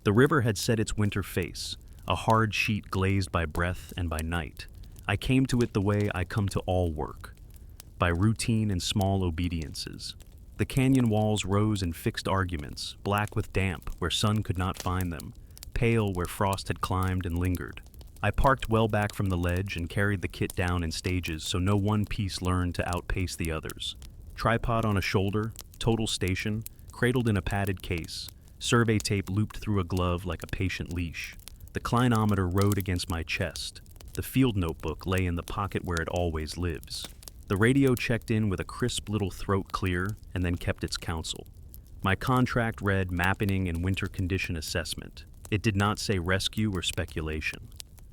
The river had set its winter face, a hard sheet glazed by breath and by night. I came to it the way I come to all work, by routine and small obediences. The canyon walls rose in fixed arguments, black with damp where sun could not find them, pale where frost had climbed and lingered. I parked well back from the ledge and carried the kit down in stages so no one piece learned to outpace the others. Tripod on a shoulder, total station, cradled in a padded case, survey tape looped through a glove like a patient leash. The clinometer rode against my chest. The field notebook lay in the pocket where it always lives. The radio checked in with a crisp little throat clear and then kept its counsel. My contract read mapping and winter condition assessment. It did not say rescue or speculation.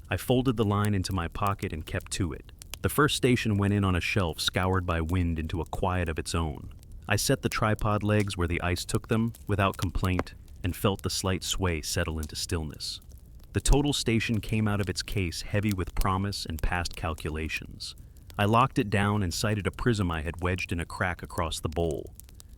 I folded the line into my pocket and kept to it. The first station went in on a shelf scoured by wind into a quiet of its own. I set the tripod legs where the ice took them, without complaint, and felt the slight sway settle into stillness. The total station came out of its case heavy with promise and past calculations. I locked it down and sighted a prism I had wedged in a crack across the bowl.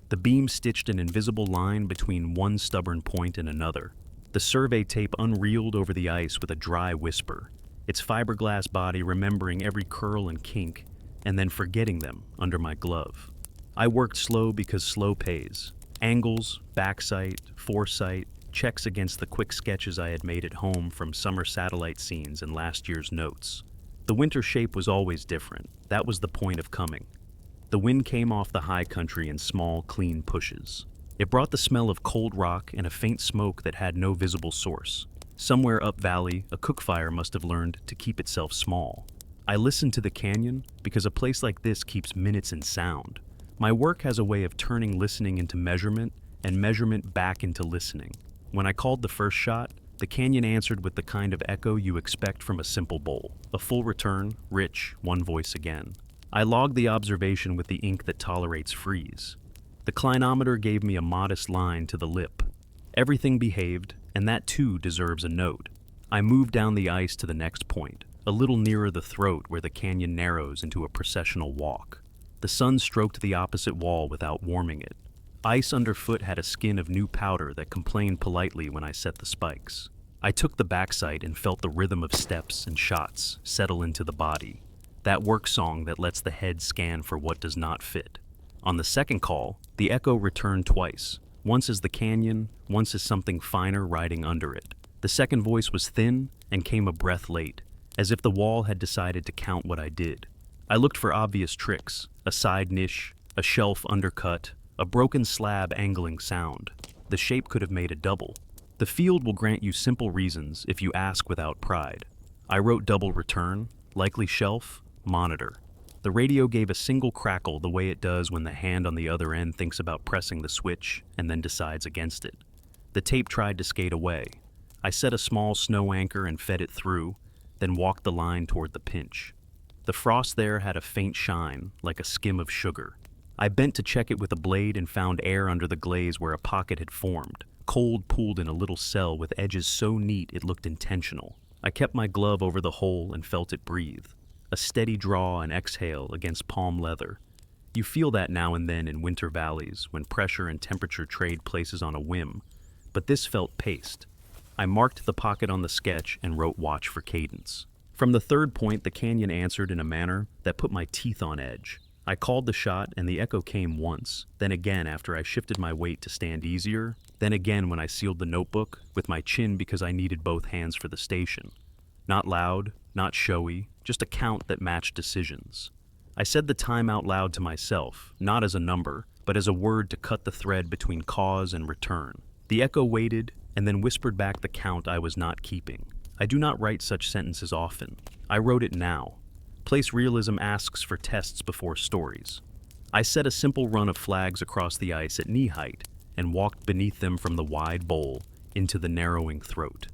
The beam stitched an invisible line between one stubborn point and another. The survey tape unreeled over the ice with a dry whisper, its fiberglass body remembering every curl and kink, and then forgetting them under my glove. I worked slow because slow pays. Angles, backsight, foresight, checks against the quick sketches I had made at home from summer satellite scenes and last year's notes. The winter shape was always different. That was the point of coming. The wind came off the high country in small, clean pushes. It brought the smell of cold rock and a faint smoke that had no visible source. Somewhere up valley, a cook fire must have learned to keep itself small. I listened to the canyon because a place like this keeps minutes in sound. My work has a way of turning listening into measurement and measurement back into listening. When I called the first shot, the canyon answered with the kind of echo you expect from a simple bowl. A full return, rich, one voice again. I logged the observation with the ink that tolerates freeze. The clinometer gave me a modest line to the lip. Everything behaved, and that too deserves a note. I moved down the ice to the next point, a little nearer the throat where the canyon narrows into a processional walk. The sun stroked the opposite wall without warming it. Ice underfoot had a skin of new powder that complained politely when I set the spikes. I took the backsight and felt the rhythm of steps and shots settle into the body. That work song that lets the head scan for what does not fit. On the second call, the echo returned twice. Once as the canyon, once as something finer riding under it. The second voice was thin and came a breath late, as if the wall had decided to count what I did. I looked for obvious tricks, a side niche, a shelf undercut, a broken slab angling sound. The shape could have made a double. The field will grant you simple reasons if you ask without pride. I wrote double return, likely shelf, monitor. The radio gave a single crackle the way it does when the hand on the other end thinks about pressing the switch and then decides against it. The tape tried to skate away. I set a small snow anchor and fed it through, then walked the line toward the pinch. The frost there had a faint shine, like a skim of sugar. I bent to check it with a blade and found air under the glaze where a pocket had formed, cold pooled in a little cell with edges so neat it looked intentional. I kept my glove over the hole and felt it breathe. A steady draw and exhale against palm leather. You feel that now and then in winter valleys when pressure and temperature trade places on a whim, but this felt paced. I marked the pocket on the sketch and wrote watch for cadence. From the third point, the canyon answered in a manner that put my teeth on edge. I called the shot and the echo came once, then again after I shifted my weight to stand easier, then again when I sealed the notebook with my chin because I needed both hands for the station. Not loud, not showy, just a count that matched decisions. I said the time out loud to myself, not as a number, but as a word to cut the thread between cause and return. The echo waited, and then whispered back the count I was not keeping. I do not write such sentences often. I wrote it now. Place realism asks for tests before stories. I set a simple run of flags across the ice at knee height, and walked beneath them from the wide bowl into the narrowing throat.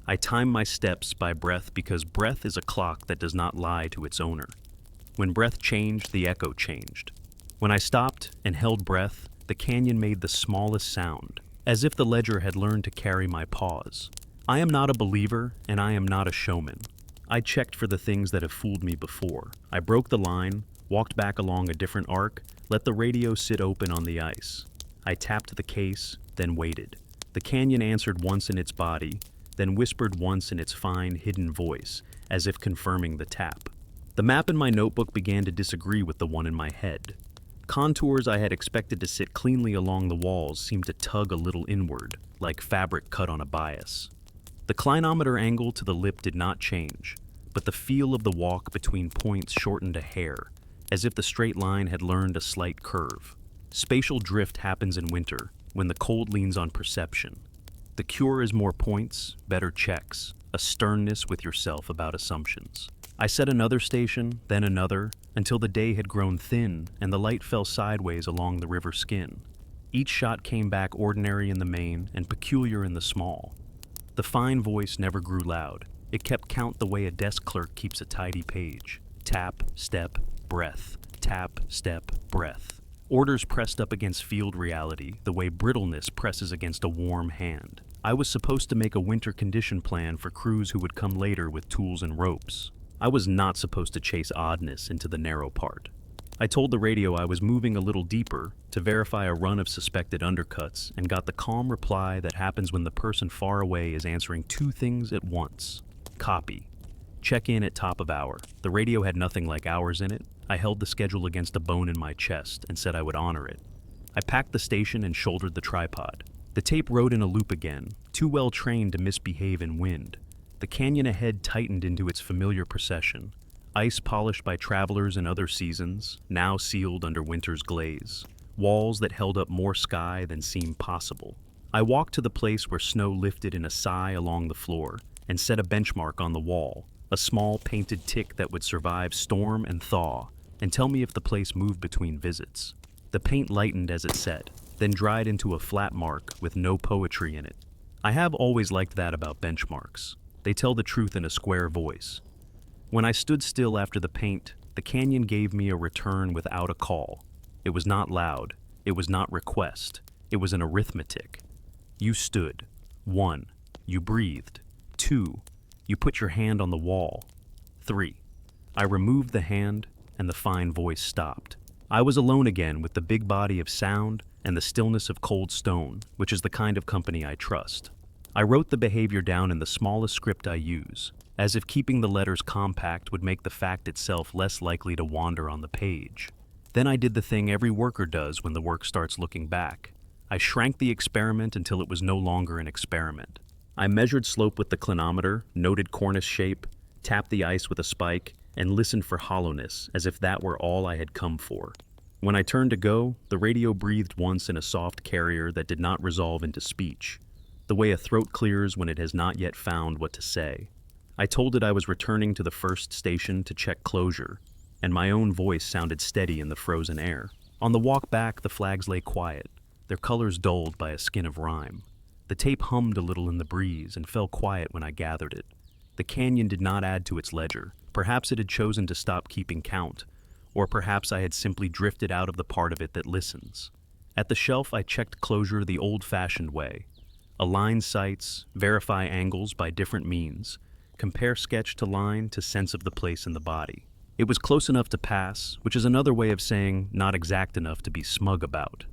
I time my steps by breath because breath is a clock that does not lie to its owner. When breath changed, the echo changed. When I stopped and held breath, the canyon made the smallest sound, as if the ledger had learned to carry my pause. I am not a believer, and I am not a showman. I checked for the things that have fooled me before. I broke the line, walked back along a different arc, let the radio sit open on the ice. I tapped the case, then waited. The canyon answered once in its body, then whispered once in its fine, hidden voice, as if confirming the tap. The map in my notebook began to disagree with the one in my head. Contours I had expected to sit cleanly along the walls seemed to tug a little inward, like fabric cut on a bias. The clinometer angle to the lip did not change, but the feel of the walk between points shortened a hair, as if the straight line had learned a slight curve. Spatial drift happens in winter, when the cold leans on perception. The cure is more points, better checks, a sternness with yourself about assumptions. I set another station, then another, until the day had grown thin and the light fell sideways along the river skin. Each shot came back ordinary in the main and peculiar in the small. The fine voice never grew loud. It kept count the way a desk clerk keeps a tidy page. Tap, step, breath. Tap, step, breath. Orders pressed up against field reality, the way brittleness presses against a warm hand. I was supposed to make a winter condition plan for crews who would come later with tools and ropes. I was not supposed to chase oddness into the narrow part. I told the radio I was moving a little deeper to verify a run of suspected undercuts and got the calm reply that happens when the person far away is answering two things at once. Copy. Check in at top of hour. The radio had nothing like hours in it. I held the schedule against a bone in my chest and said I would honor it. I packed the station and shouldered the tripod. The tape rode in a loop again, too well trained to misbehave in wind. The canyon ahead tightened into its familiar procession, ice polished by travelers in other seasons, now sealed under winter's glaze, walls that held up more sky than seemed possible. I walked to the place where snow lifted in a sigh along the floor and set a benchmark on the wall, a small painted tick that would survive storm and thaw and tell me if the place moved between visits. The paint lightened as it set, then dried into a flat mark with no poetry in it. I have always liked that about benchmarks. They tell the truth in a square voice. When I stood still after the paint, the canyon gave me a return without a call. It was not loud. It was not request. It was an arithmetic. You stood. 1. You breathed. 2. You put your hand on the wall. 3. I removed the hand, and the fine voice stopped. I was alone again with the big body of sound and the stillness of cold stone, which is the kind of company I trust. I wrote the behavior down in the smallest script I use, as if keeping the letters compact would make the fact itself less likely to wander on the page. Then I did the thing every worker does when the work starts looking back. I shrank the experiment until it was no longer an experiment. I measured slope with the clinometer, noted cornice shape, tapped the ice with a spike, and listened for hollowness, as if that were all I had come for. When I turned to go, the radio breathed once in a soft carrier that did not resolve into speech, the way a throat clears when it has not yet found what to say. I told it I was returning to the first station to check closure, and my own voice sounded steady in the frozen air. On the walk back, the flags lay quiet, their colors dulled by a skin of rime. The tape hummed a little in the breeze and fell quiet when I gathered it. The canyon did not add to its ledger. Perhaps it had chosen to stop keeping count, or perhaps I had simply drifted out of the part of it that listens. At the shelf, I checked closure the old-fashioned way. Align sights, verify angles by different means, compare sketch to line to sense of the place in the body. It was close enough to pass, which is another way of saying not exact enough to be smug about.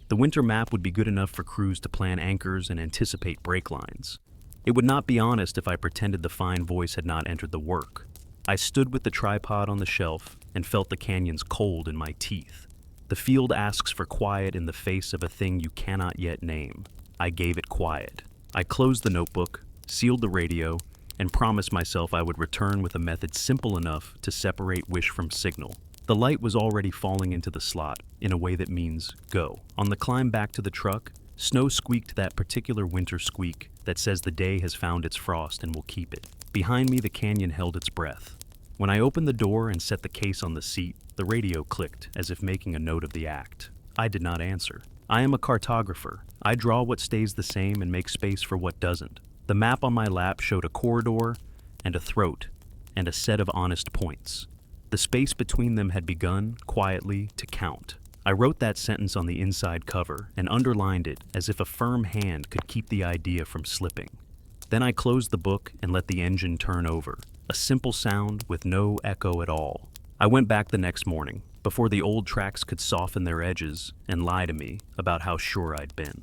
The winter map would be good enough for crews to plan anchors and anticipate break lines. It would not be honest if I pretended the fine voice had not entered the work. I stood with the tripod on the shelf and felt the canyon's cold in my teeth. The field asks for quiet in the face of a thing you cannot yet name. I gave it quiet. I closed the notebook, sealed the radio, and promised myself I would return with a method simple enough to separate wish from signal. The light was already falling into the slot in a way that means go. On the climb back to the truck, snow squeaked that particular winter squeak that says the day has found its frost and will keep it. Behind me, the canyon held its breath. When I opened the door and set the case on the seat, the radio clicked as if making a note of the act. I did not answer. I am a cartographer. I draw what stays the same and make space for what doesn't. The map on my lap showed a corridor and a throat and a set of honest points. The space between them had begun, quietly, to count. I wrote that sentence on the inside cover and underlined it as if a firm hand could keep the idea from slipping. Then I closed the book and let the engine turn over, a simple sound with no echo at all. I went back the next morning, before the old tracks could soften their edges and lie to me about how sure I'd been.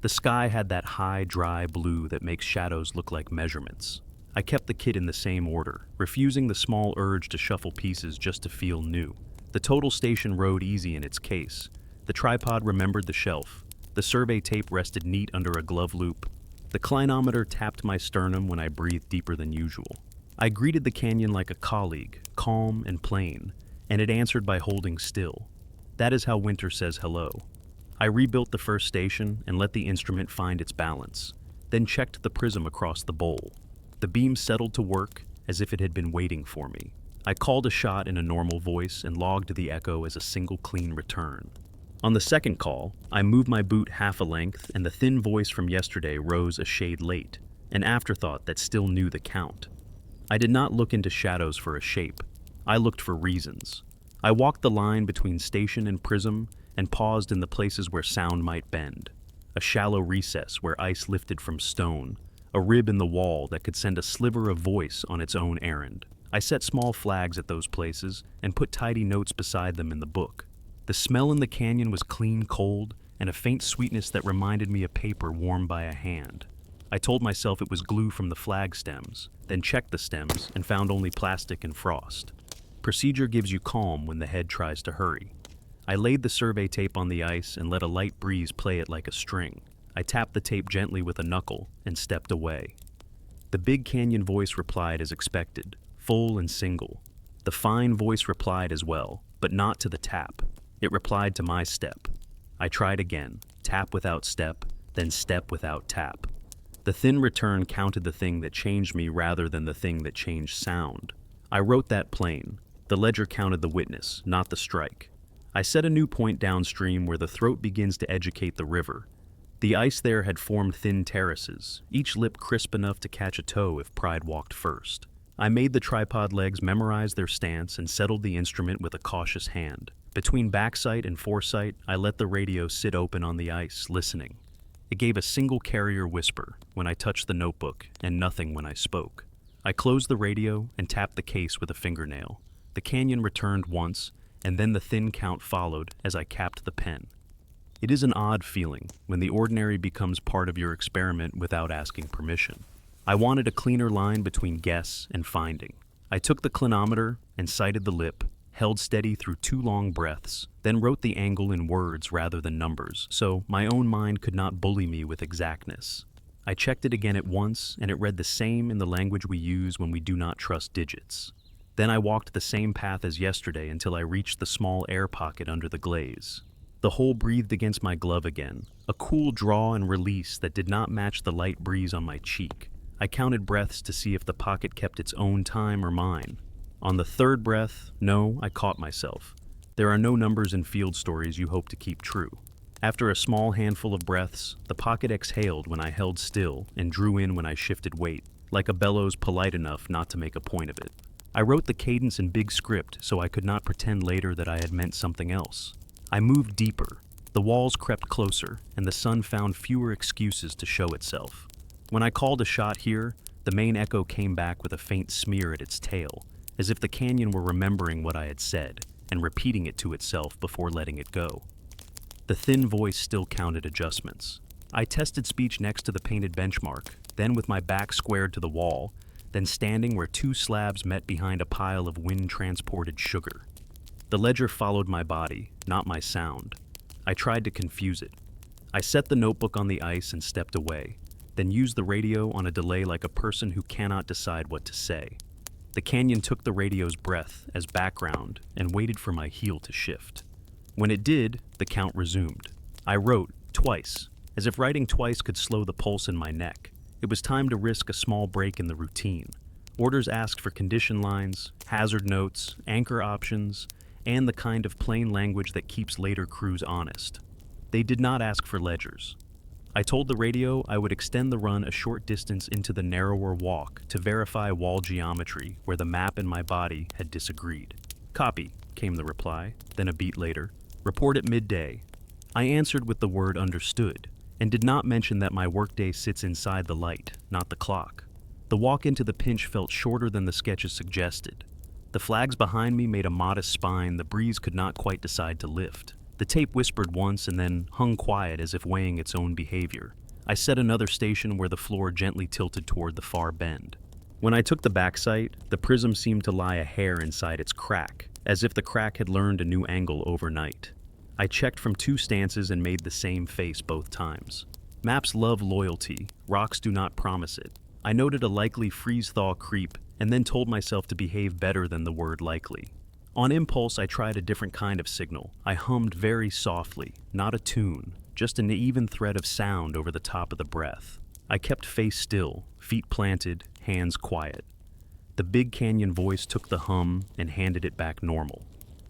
The sky had that high, dry blue that makes shadows look like measurements. I kept the kit in the same order, refusing the small urge to shuffle pieces just to feel new. The total station rode easy in its case. The tripod remembered the shelf. The survey tape rested neat under a glove loop. The clinometer tapped my sternum when I breathed deeper than usual. I greeted the canyon like a colleague, calm and plain, and it answered by holding still. That is how winter says hello. I rebuilt the first station and let the instrument find its balance, then checked the prism across the bowl. The beam settled to work as if it had been waiting for me. I called a shot in a normal voice and logged the echo as a single clean return. On the second call, I moved my boot half a length and the thin voice from yesterday rose a shade late, an afterthought that still knew the count. I did not look into shadows for a shape. I looked for reasons. I walked the line between station and prism and paused in the places where sound might bend. A shallow recess where ice lifted from stone, a rib in the wall that could send a sliver of voice on its own errand. I set small flags at those places and put tidy notes beside them in the book. The smell in the canyon was clean cold and a faint sweetness that reminded me of paper warmed by a hand. I told myself it was glue from the flag stems, then checked the stems and found only plastic and frost. Procedure gives you calm when the head tries to hurry. I laid the survey tape on the ice and let a light breeze play it like a string. I tapped the tape gently with a knuckle and stepped away. The big canyon voice replied as expected, full and single. The fine voice replied as well, but not to the tap. It replied to my step. I tried again, tap without step, then step without tap. The thin return counted the thing that changed me rather than the thing that changed sound. I wrote that plain. The ledger counted the witness, not the strike. I set a new point downstream where the throat begins to educate the river. The ice there had formed thin terraces, each lip crisp enough to catch a toe if pride walked first. I made the tripod legs memorize their stance and settled the instrument with a cautious hand. Between backsight and foresight, I let the radio sit open on the ice, listening. It gave a single carrier whisper when I touched the notebook and nothing when I spoke. I closed the radio and tapped the case with a fingernail. The canyon returned once, and then the thin count followed as I capped the pen. It is an odd feeling when the ordinary becomes part of your experiment without asking permission. I wanted a cleaner line between guess and finding. I took the clinometer and sighted the lip, held steady through 2 long breaths, then wrote the angle in words rather than numbers, so my own mind could not bully me with exactness. I checked it again at once, and it read the same in the language we use when we do not trust digits. Then I walked the same path as yesterday until I reached the small air pocket under the glaze. The hole breathed against my glove again, a cool draw and release that did not match the light breeze on my cheek. I counted breaths to see if the pocket kept its own time or mine. On the third breath, no, I caught myself. There are no numbers in field stories you hope to keep true. After a small handful of breaths, the pocket exhaled when I held still and drew in when I shifted weight, like a bellows polite enough not to make a point of it. I wrote the cadence in big script so I could not pretend later that I had meant something else. I moved deeper. The walls crept closer, and the sun found fewer excuses to show itself. When I called a shot here, the main echo came back with a faint smear at its tail, as if the canyon were remembering what I had said and repeating it to itself before letting it go. The thin voice still counted adjustments. I tested speech next to the painted benchmark, then with my back squared to the wall, then standing where 2 slabs met behind a pile of wind-transported sugar. The ledger followed my body, not my sound. I tried to confuse it. I set the notebook on the ice and stepped away, then used the radio on a delay like a person who cannot decide what to say. The canyon took the radio's breath as background and waited for my heel to shift. When it did, the count resumed. I wrote, twice, as if writing twice could slow the pulse in my neck. It was time to risk a small break in the routine. Orders asked for condition lines, hazard notes, anchor options, and the kind of plain language that keeps later crews honest. They did not ask for ledgers. I told the radio I would extend the run a short distance into the narrower walk to verify wall geometry where the map and my body had disagreed. Copy, came the reply, then a beat later. Report at midday. I answered with the word understood, and did not mention that my workday sits inside the light, not the clock. The walk into the pinch felt shorter than the sketches suggested. The flags behind me made a modest spine the breeze could not quite decide to lift. The tape whispered once and then hung quiet as if weighing its own behavior. I set another station where the floor gently tilted toward the far bend. When I took the back sight, the prism seemed to lie a hair inside its crack, as if the crack had learned a new angle overnight. I checked from 2 stances and made the same face both times. Maps love loyalty, rocks do not promise it. I noted a likely freeze-thaw creep and then told myself to behave better than the word likely. On impulse, I tried a different kind of signal. I hummed very softly, not a tune, just an even thread of sound over the top of the breath. I kept face still, feet planted, hands quiet. The big canyon voice took the hum and handed it back normal.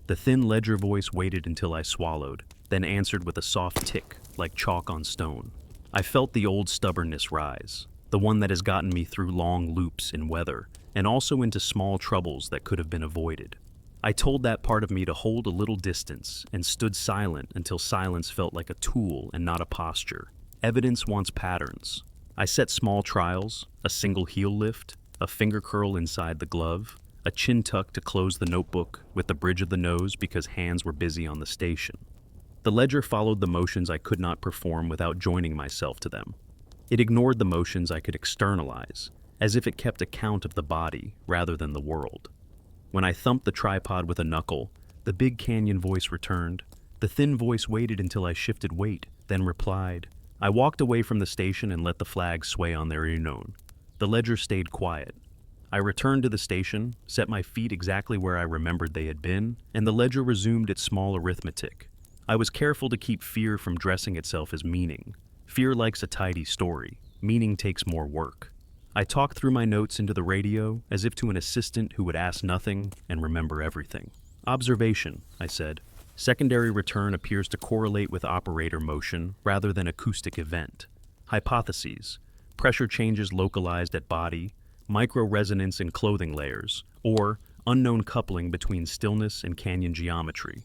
The thin ledger voice waited until I swallowed, then answered with a soft tick, like chalk on stone. I felt the old stubbornness rise, the one that has gotten me through long loops in weather, and also into small troubles that could have been avoided. I told that part of me to hold a little distance and stood silent until silence felt like a tool and not a posture. Evidence wants patterns. I set small trials, a single heel lift, a finger curl inside the glove, a chin tuck to close the notebook with the bridge of the nose because hands were busy on the station. The ledger followed the motions I could not perform without joining myself to them. It ignored the motions I could externalize, as if it kept account of the body rather than the world. When I thumped the tripod with a knuckle, the big canyon voice returned. The thin voice waited until I shifted weight, then replied. I walked away from the station and let the flags sway on their unknown. The ledger stayed quiet. I returned to the station, set my feet exactly where I remembered they had been, and the ledger resumed its small arithmetic. I was careful to keep fear from dressing itself as meaning. Fear likes a tidy story. Meaning takes more work. I talked through my notes into the radio as if to an assistant who would ask nothing and remember everything. Observation, I said. Secondary return appears to correlate with operator motion rather than acoustic event. Hypotheses. Pressure changes localized at body, micro-resonance in clothing layers, or unknown coupling between stillness and canyon geometry.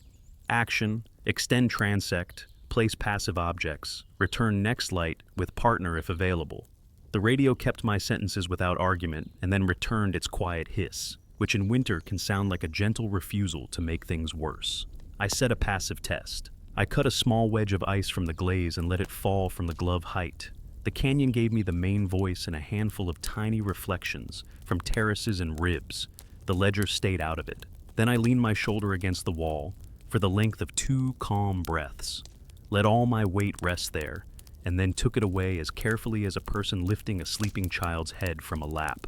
Action. Extend transect, place passive objects, return next light with partner if available. The radio kept my sentences without argument and then returned its quiet hiss, which in winter can sound like a gentle refusal to make things worse. I set a passive test. I cut a small wedge of ice from the glaze and let it fall from the glove height. The canyon gave me the main voice and a handful of tiny reflections from terraces and ribs. The ledger stayed out of it. Then I leaned my shoulder against the wall for the length of 2 calm breaths, let all my weight rest there, and then took it away as carefully as a person lifting a sleeping child's head from a lap.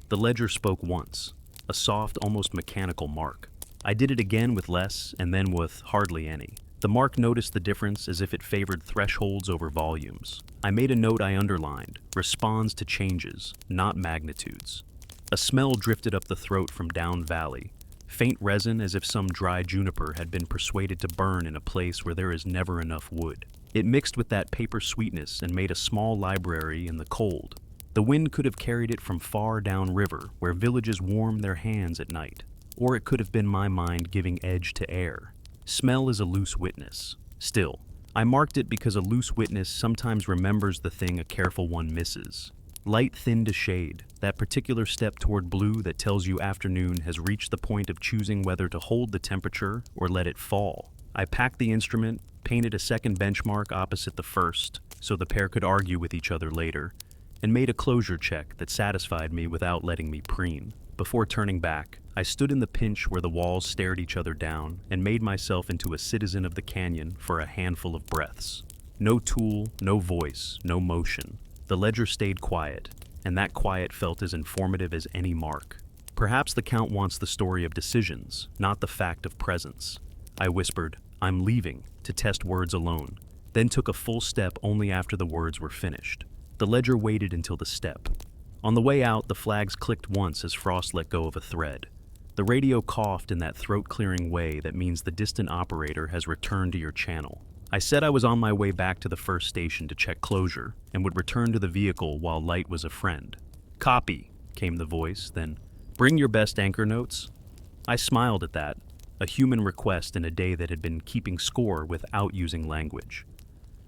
The ledger spoke once, a soft, almost mechanical mark. I did it again with less, and then with hardly any. The mark noticed the difference as if it favored thresholds over volumes. I made a note I underlined, responds to changes, not magnitudes. A smell drifted up the throat from down valley, faint resin as if some dry juniper had been persuaded to burn in a place where there is never enough wood. It mixed with that paper sweetness and made a small library in the cold. The wind could have carried it from far downriver, where villages warm their hands at night. Or it could have been my mind giving edge to air. Smell is a loose witness. Still, I marked it because a loose witness sometimes remembers the thing a careful one misses. Light thin to shade, that particular step toward blue that tells you afternoon has reached the point of choosing whether to hold the temperature or let it fall. I packed the instrument, painted a second benchmark opposite the first, so the pair could argue with each other later, and made a closure check that satisfied me without letting me preen. Before turning back, I stood in the pinch where the walls stared each other down and made myself into a citizen of the canyon for a handful of breaths. No tool, no voice, no motion. The ledger stayed quiet, and that quiet felt as informative as any mark. Perhaps the Count wants the story of decisions, not the fact of presence. I whispered, "I'm leaving," to test words alone, then took a full step only after the words were finished. The ledger waited until the step. On the way out, the flags clicked once as Frost let go of a thread. The radio coughed in that throat-clearing way that means the distant operator has returned to your channel. I said I was on my way back to the first station to check closure and would return to the vehicle while light was a friend. "Copy," came the voice, then, "Bring your best anchor notes." I smiled at that, a human request in a day that had been keeping score without using language.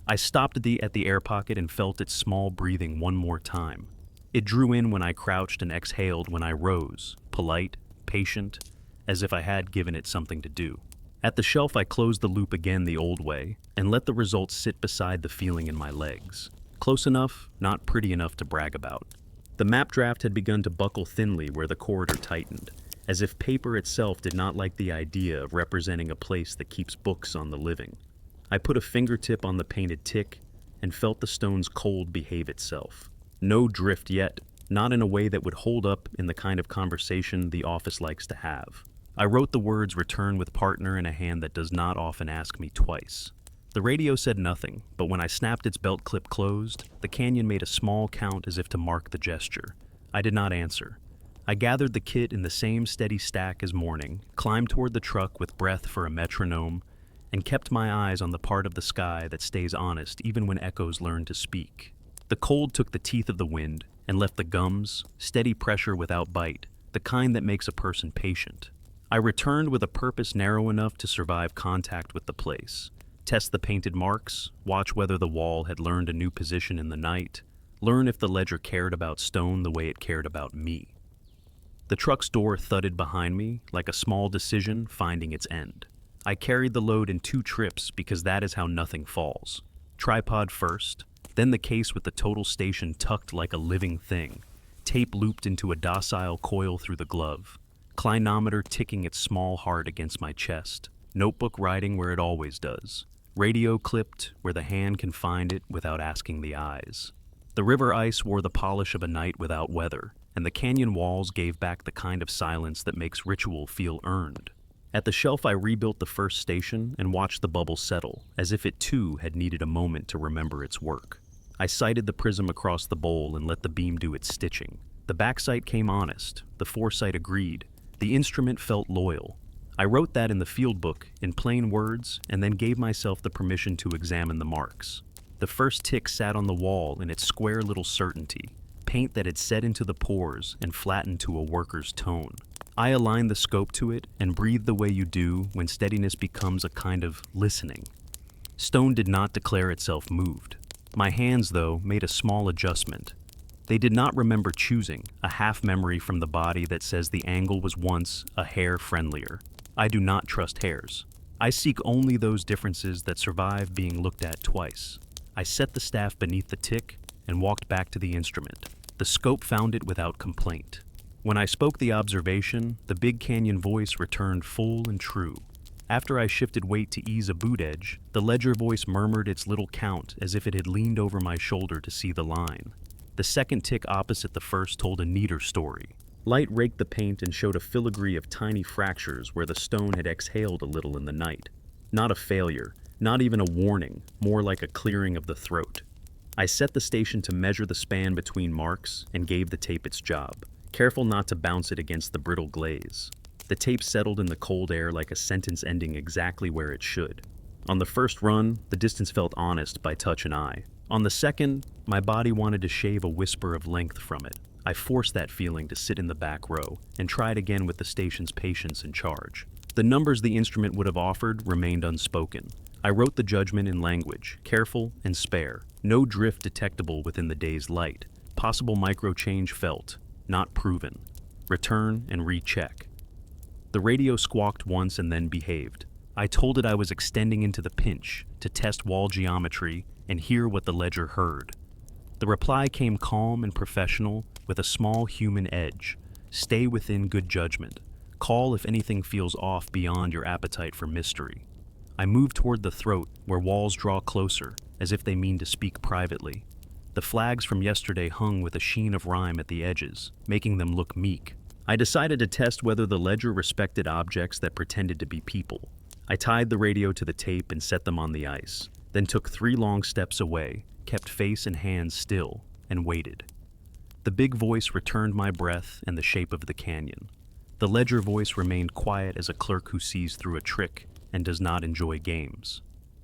I stopped at the air pocket and felt its small breathing one more time. It drew in when I crouched and exhaled when I rose, polite, patient, as if I had given it something to do. At the shelf, I closed the loop again the old way and let the results sit beside the feeling in my legs. Close enough, not pretty enough to brag about. The map draft had begun to buckle thinly where the corridor tightened, as if paper itself did not like the idea of representing a place that keeps books on the living. I put a fingertip on the painted tick and felt the stone's cold behave itself. No drift yet, not in a way that would hold up in the kind of conversation the office likes to have. I wrote the words "return with partner" in a hand that does not often ask me twice. The radio said nothing, but when I snapped its belt clip closed, the canyon made a small count as if to mark the gesture. I did not answer. I gathered the kit in the same steady stack as morning, climbed toward the truck with breath for a metronome, and kept my eyes on the part of the sky that stays honest even when echoes learn to speak. The cold took the teeth of the wind and left the gums, steady pressure without bite, the kind that makes a person patient. I returned with a purpose narrow enough to survive contact with the place. Test the painted marks, watch whether the wall had learned a new position in the night, learn if the ledger cared about stone the way it cared about me. The truck's door thudded behind me like a small decision finding its end. I carried the load in 2 trips because that is how nothing falls. Tripod first, then the case with the total station tucked like a living thing, tape looped into a docile coil through the glove, clinometer ticking its small heart against my chest, notebook writing where it always does, radio clipped where the hand can find it without asking the eyes. The river ice wore the polish of a night without weather, and the canyon walls gave back the kind of silence that makes ritual feel earned. At the shelf, I rebuilt the first station and watched the bubble settle, as if it too had needed a moment to remember its work. I sighted the prism across the bowl and let the beam do its stitching. The backsight came honest, the foresight agreed, the instrument felt loyal. I wrote that in the field book, in plain words, and then gave myself the permission to examine the marks. The first tick sat on the wall in its square little certainty, paint that had set into the pores and flattened to a worker's tone. I aligned the scope to it and breathed the way you do when steadiness becomes a kind of listening. Stone did not declare itself moved. My hands, though, made a small adjustment. They did not remember choosing, a half memory from the body that says the angle was once a hair friendlier. I do not trust hairs. I seek only those differences that survive being looked at twice. I set the staff beneath the tick and walked back to the instrument. The scope found it without complaint. When I spoke the observation, the big canyon voice returned full and true. After I shifted weight to ease a boot edge, the ledger voice murmured its little count as if it had leaned over my shoulder to see the line. The second tick opposite the first told a neater story. Light raked the paint and showed a filigree of tiny fractures where the stone had exhaled a little in the night. Not a failure, not even a warning, more like a clearing of the throat. I set the station to measure the span between marks and gave the tape its job, careful not to bounce it against the brittle glaze. The tape settled in the cold air like a sentence ending exactly where it should. On the first run, the distance felt honest by touch and eye. On the second, my body wanted to shave a whisper of length from it. I forced that feeling to sit in the back row and tried again with the station's patience in charge. The numbers the instrument would have offered remained unspoken. I wrote the judgment in language, careful and spare, no drift detectable within the day's light. Possible micro-change felt, not proven. Return and recheck. The radio squawked once and then behaved. I told it I was extending into the pinch to test wall geometry and hear what the ledger heard. The reply came calm and professional with a small human edge. Stay within good judgment. Call if anything feels off beyond your appetite for mystery. I moved toward the throat where walls draw closer as if they mean to speak privately. The flags from yesterday hung with a sheen of rime at the edges, making them look meek. I decided to test whether the ledger respected objects that pretended to be people. I tied the radio to the tape and set them on the ice, then took 3 long steps away, kept face and hands still, and waited. The big voice returned my breath and the shape of the canyon. The ledger voice remained quiet as a clerk who sees through a trick and does not enjoy games.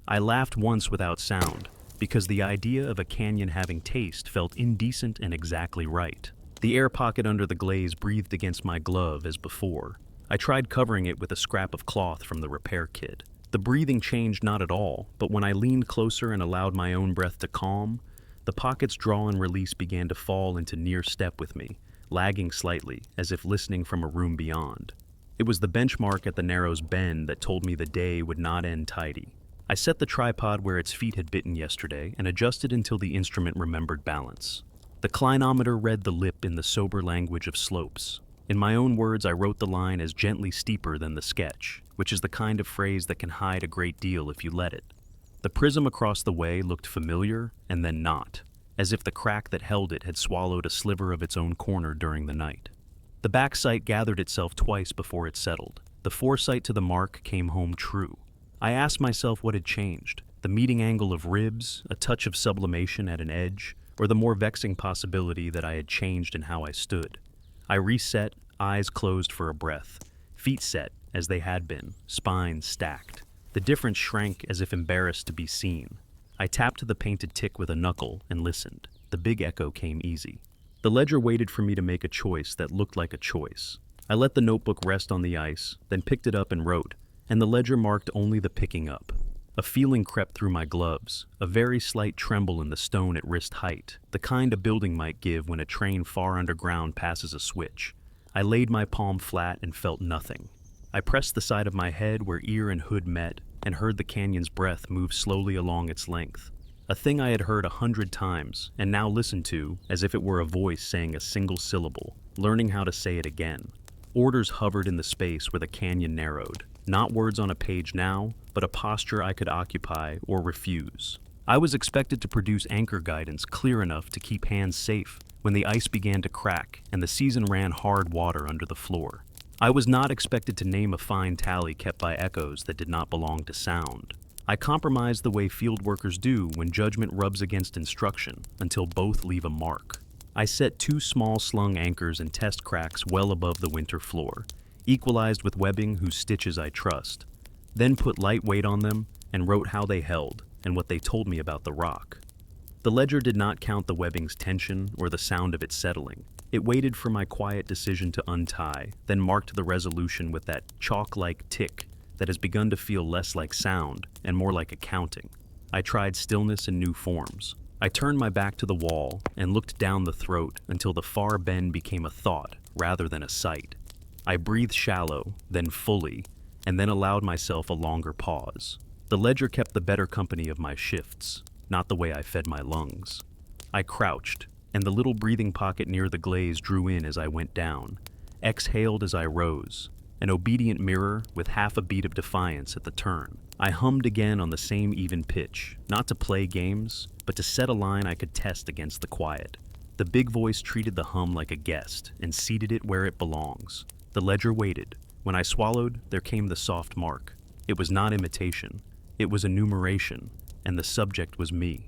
I laughed once without sound, because the idea of a canyon having taste felt indecent and exactly right. The air pocket under the glaze breathed against my glove as before. I tried covering it with a scrap of cloth from the repair kit. The breathing changed not at all, but when I leaned closer and allowed my own breath to calm, the pocket's draw and release began to fall into near step with me, lagging slightly, as if listening from a room beyond. It was the benchmark at the Narrow's bend that told me the day would not end tidy. I set the tripod where its feet had bitten yesterday and adjusted until the instrument remembered balance. The clinometer read the lip in the sober language of slopes. In my own words, I wrote the line as gently steeper than the sketch, which is the kind of phrase that can hide a great deal if you let it. The prism across the way looked familiar and then not, as if the crack that held it had swallowed a sliver of its own corner during the night. The back sight gathered itself twice before it settled. The foresight to the mark came home true. I asked myself what had changed: the meeting angle of ribs, a touch of sublimation at an edge, or the more vexing possibility that I had changed in how I stood. I reset, eyes closed for a breath, feet set as they had been, spines stacked. The difference shrank as if embarrassed to be seen. I tapped the painted tick with a knuckle and listened. The big echo came easy. The ledger waited for me to make a choice that looked like a choice. I let the notebook rest on the ice, then picked it up and wrote, and the ledger marked only the picking up. A feeling crept through my gloves, a very slight tremble in the stone at wrist height, the kind a building might give when a train far underground passes a switch. I laid my palm flat and felt nothing. I pressed the side of my head where ear and hood met and heard the canyon's breath move slowly along its length. A thing I had heard 100 times and now listened to as if it were a voice saying a single syllable, learning how to say it again. Orders hovered in the space where the canyon narrowed. Not words on a page now, but a posture I could occupy or refuse. I was expected to produce anchor guidance clear enough to keep hands safe when the ice began to crack and the season ran hard water under the floor. I was not expected to name a fine tally kept by echoes that did not belong to sound. I compromised the way field workers do when judgment rubs against instruction until both leave a mark. I set 2 small slung anchors and test cracks well above the winter floor, equalized with webbing whose stitches I trust, then put light weight on them and wrote how they held and what they told me about the rock. The ledger did not count the webbing's tension or the sound of it settling. It waited for my quiet decision to untie, then marked the resolution with that chalk-like tick that has begun to feel less like sound and more like accounting. I tried stillness in new forms. I turned my back to the wall and looked down the throat until the far bend became a thought rather than a sight. I breathed shallow, then fully, and then allowed myself a longer pause. The ledger kept the better company of my shifts, not the way I fed my lungs. I crouched, and the little breathing pocket near the glaze drew in as I went down, exhaled as I rose, an obedient mirror with half a beat of defiance at the turn. I hummed again on the same even pitch, not to play games, but to set a line I could test against the quiet. The big voice treated the hum like a guest and seated it where it belongs. The ledger waited. When I swallowed, there came the soft mark. It was not imitation. It was enumeration, and the subject was me.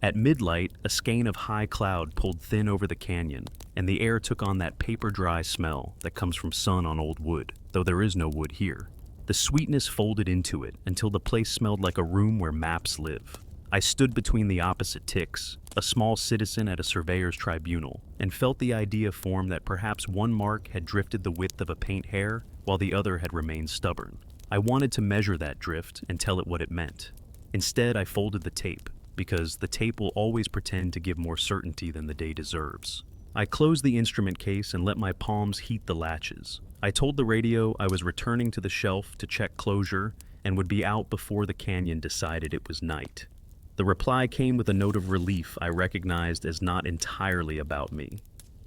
At midlight, a skein of high cloud pulled thin over the canyon, and the air took on that paper-dry smell that comes from sun on old wood, though there is no wood here. The sweetness folded into it until the place smelled like a room where maps live. I stood between the opposite ticks, a small citizen at a surveyor's tribunal, and felt the idea form that perhaps one mark had drifted the width of a paint hair, while the other had remained stubborn. I wanted to measure that drift and tell it what it meant. Instead, I folded the tape, because the tape will always pretend to give more certainty than the day deserves. I closed the instrument case and let my palms heat the latches. I told the radio I was returning to the shelf to check closure and would be out before the canyon decided it was night. The reply came with a note of relief I recognized as not entirely about me.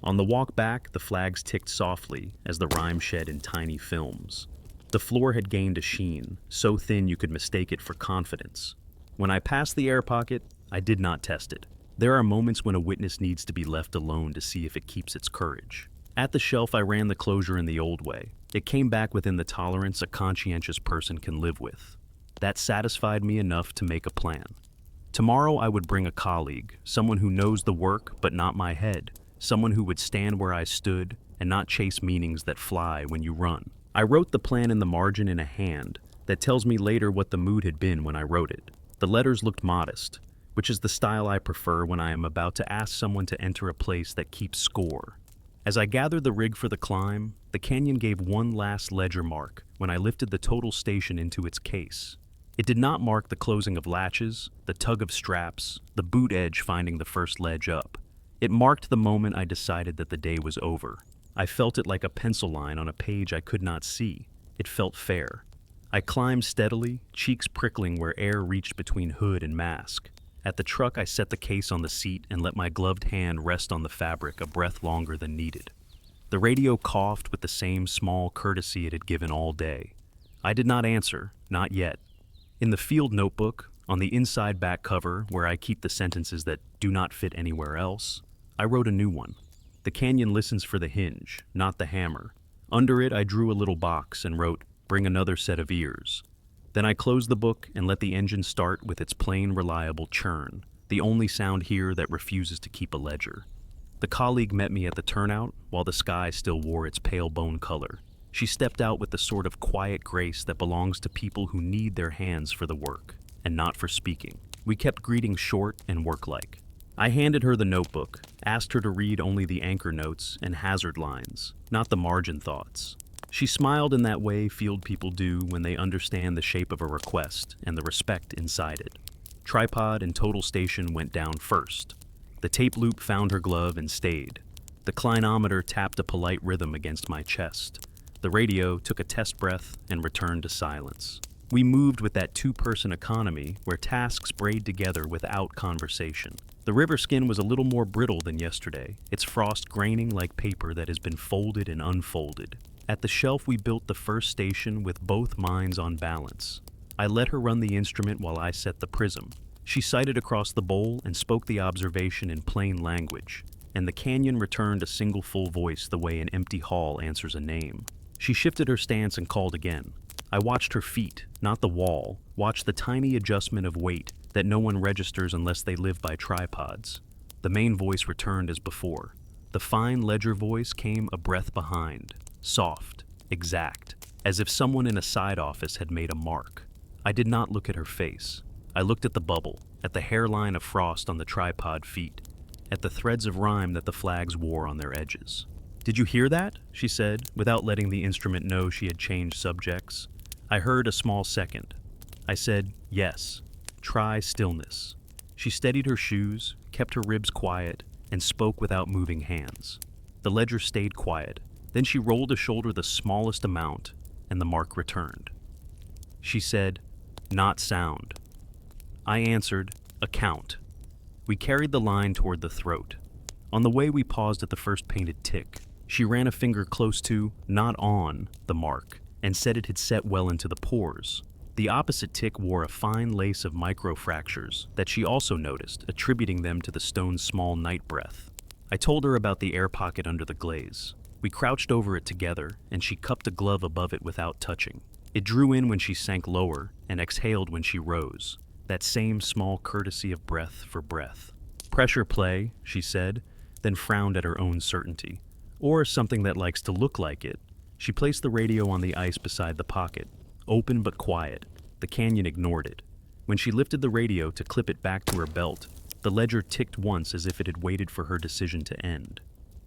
On the walk back, the flags ticked softly as the rime shed in tiny films. The floor had gained a sheen, so thin you could mistake it for confidence. When I passed the air pocket, I did not test it. There are moments when a witness needs to be left alone to see if it keeps its courage. At the shelf, I ran the closure in the old way. It came back within the tolerance a conscientious person can live with. That satisfied me enough to make a plan. Tomorrow I would bring a colleague, someone who knows the work but not my head, someone who would stand where I stood and not chase meanings that fly when you run. I wrote the plan in the margin in a hand that tells me later what the mood had been when I wrote it. The letters looked modest, which is the style I prefer when I am about to ask someone to enter a place that keeps score. As I gathered the rig for the climb, the canyon gave one last ledger mark when I lifted the total station into its case. It did not mark the closing of latches, the tug of straps, the boot edge finding the first ledge up. It marked the moment I decided that the day was over. I felt it like a pencil line on a page I could not see. It felt fair. I climbed steadily, cheeks prickling where air reached between hood and mask. At the truck, I set the case on the seat and let my gloved hand rest on the fabric a breath longer than needed. The radio coughed with the same small courtesy it had given all day. I did not answer, not yet. In the field notebook, on the inside back cover where I keep the sentences that do not fit anywhere else, I wrote a new one. The canyon listens for the hinge, not the hammer. Under it, I drew a little box and wrote, "Bring another set of ears." Then I closed the book and let the engine start with its plain, reliable churn, the only sound here that refuses to keep a ledger. The colleague met me at the turnout while the sky still wore its pale bone color. She stepped out with the sort of quiet grace that belongs to people who need their hands for the work, and not for speaking. We kept greetings short and work-like. I handed her the notebook, asked her to read only the anchor notes and hazard lines, not the margin thoughts. She smiled in that way field people do when they understand the shape of a request and the respect inside it. Tripod and total station went down first. The tape loop found her glove and stayed. The clinometer tapped a polite rhythm against my chest. The radio took a test breath and returned to silence. We moved with that two-person economy where tasks braid together without conversation. The river skin was a little more brittle than yesterday, its frost graining like paper that has been folded and unfolded. At the shelf, we built the first station with both minds on balance. I let her run the instrument while I set the prism. She sighted across the bowl and spoke the observation in plain language, and the canyon returned a single full voice the way an empty hall answers a name. She shifted her stance and called again. I watched her feet, not the wall, watched the tiny adjustment of weight that no one registers unless they live by tripods. The main voice returned as before. The fine ledger voice came a breath behind, soft, exact, as if someone in a side office had made a mark. I did not look at her face. I looked at the bubble, at the hairline of frost on the tripod feet, at the threads of rime that the flags wore on their edges. "Did you hear that?" she said, without letting the instrument know she had changed subjects. I heard a small second. I said, "Yes. Try stillness." She steadied her shoes, kept her ribs quiet, and spoke without moving hands. The ledger stayed quiet. Then she rolled a shoulder the smallest amount, and the mark returned. She said, "Not sound." I answered, "A count." We carried the line toward the throat. On the way, we paused at the first painted tick. She ran a finger close to, not on, the mark, and said it had set well into the pores. The opposite tick wore a fine lace of microfractures that she also noticed, attributing them to the stone's small night breath. I told her about the air pocket under the glaze. We crouched over it together, and she cupped a glove above it without touching. It drew in when she sank lower and exhaled when she rose, that same small courtesy of breath for breath. "Pressure play," she said, then frowned at her own certainty. Or something that likes to look like it. She placed the radio on the ice beside the pocket, open but quiet. The canyon ignored it. When she lifted the radio to clip it back to her belt, the ledger ticked once as if it had waited for her decision to end.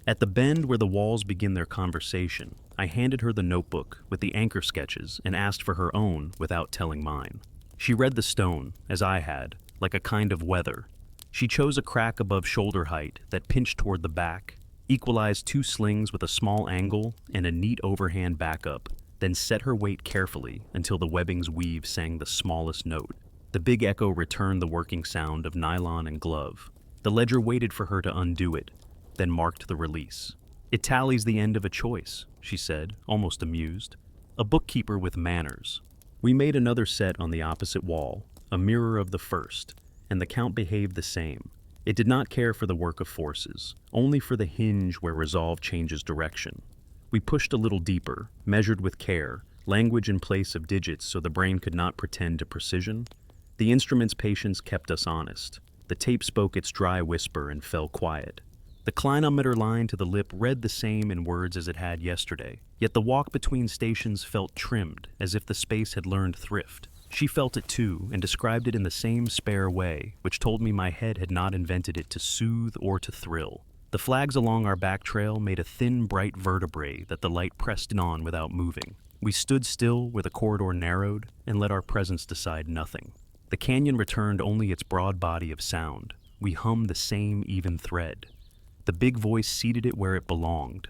At the bend where the walls begin their conversation, I handed her the notebook with the anchor sketches and asked for her own without telling mine. She read the stone, as I had, like a kind of weather. She chose a crack above shoulder height that pinched toward the back, equalized two slings with a small angle and a neat overhand backup, then set her weight carefully until the webbing's weave sang the smallest note. The big echo returned the working sound of nylon and glove. The ledger waited for her to undo it, then marked the release. "It tallies the end of a choice," she said, almost amused. "A bookkeeper with manners." We made another set on the opposite wall, a mirror of the first, and the count behaved the same. It did not care for the work of forces, only for the hinge where resolve changes direction. We pushed a little deeper, measured with care, language in place of digits so the brain could not pretend to precision. The instrument's patience kept us honest. The tape spoke its dry whisper and fell quiet. The clinometer line to the lip read the same in words as it had yesterday, yet the walk between stations felt trimmed, as if the space had learned thrift. She felt it too, and described it in the same spare way, which told me my head had not invented it to soothe or to thrill. The flags along our back trail made a thin, bright vertebrae that the light pressed in on without moving. We stood still where the corridor narrowed, and let our presence decide nothing. The canyon returned only its broad body of sound. We hummed the same even thread. The big voice seated it where it belonged.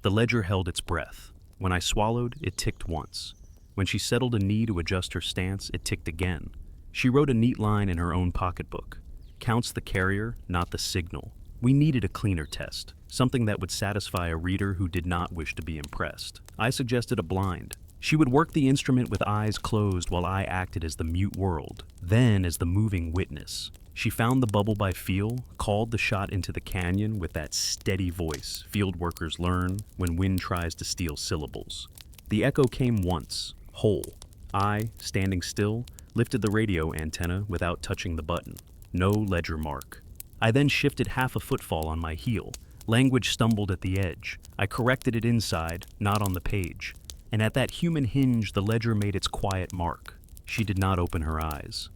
The ledger held its breath. When I swallowed, it ticked once. When she settled a knee to adjust her stance, it ticked again. She wrote a neat line in her own pocketbook. Counts the carrier, not the signal. We needed a cleaner test, something that would satisfy a reader who did not wish to be impressed. I suggested a blind. She would work the instrument with eyes closed while I acted as the mute world, then as the moving witness. She found the bubble by feel, called the shot into the canyon with that steady voice field workers learn when wind tries to steal syllables. The echo came once, whole. I, standing still, lifted the radio antenna without touching the button. No ledger mark. I then shifted half a footfall on my heel. Language stumbled at the edge. I corrected it inside, not on the page. And at that human hinge, the ledger made its quiet mark. She did not open her eyes.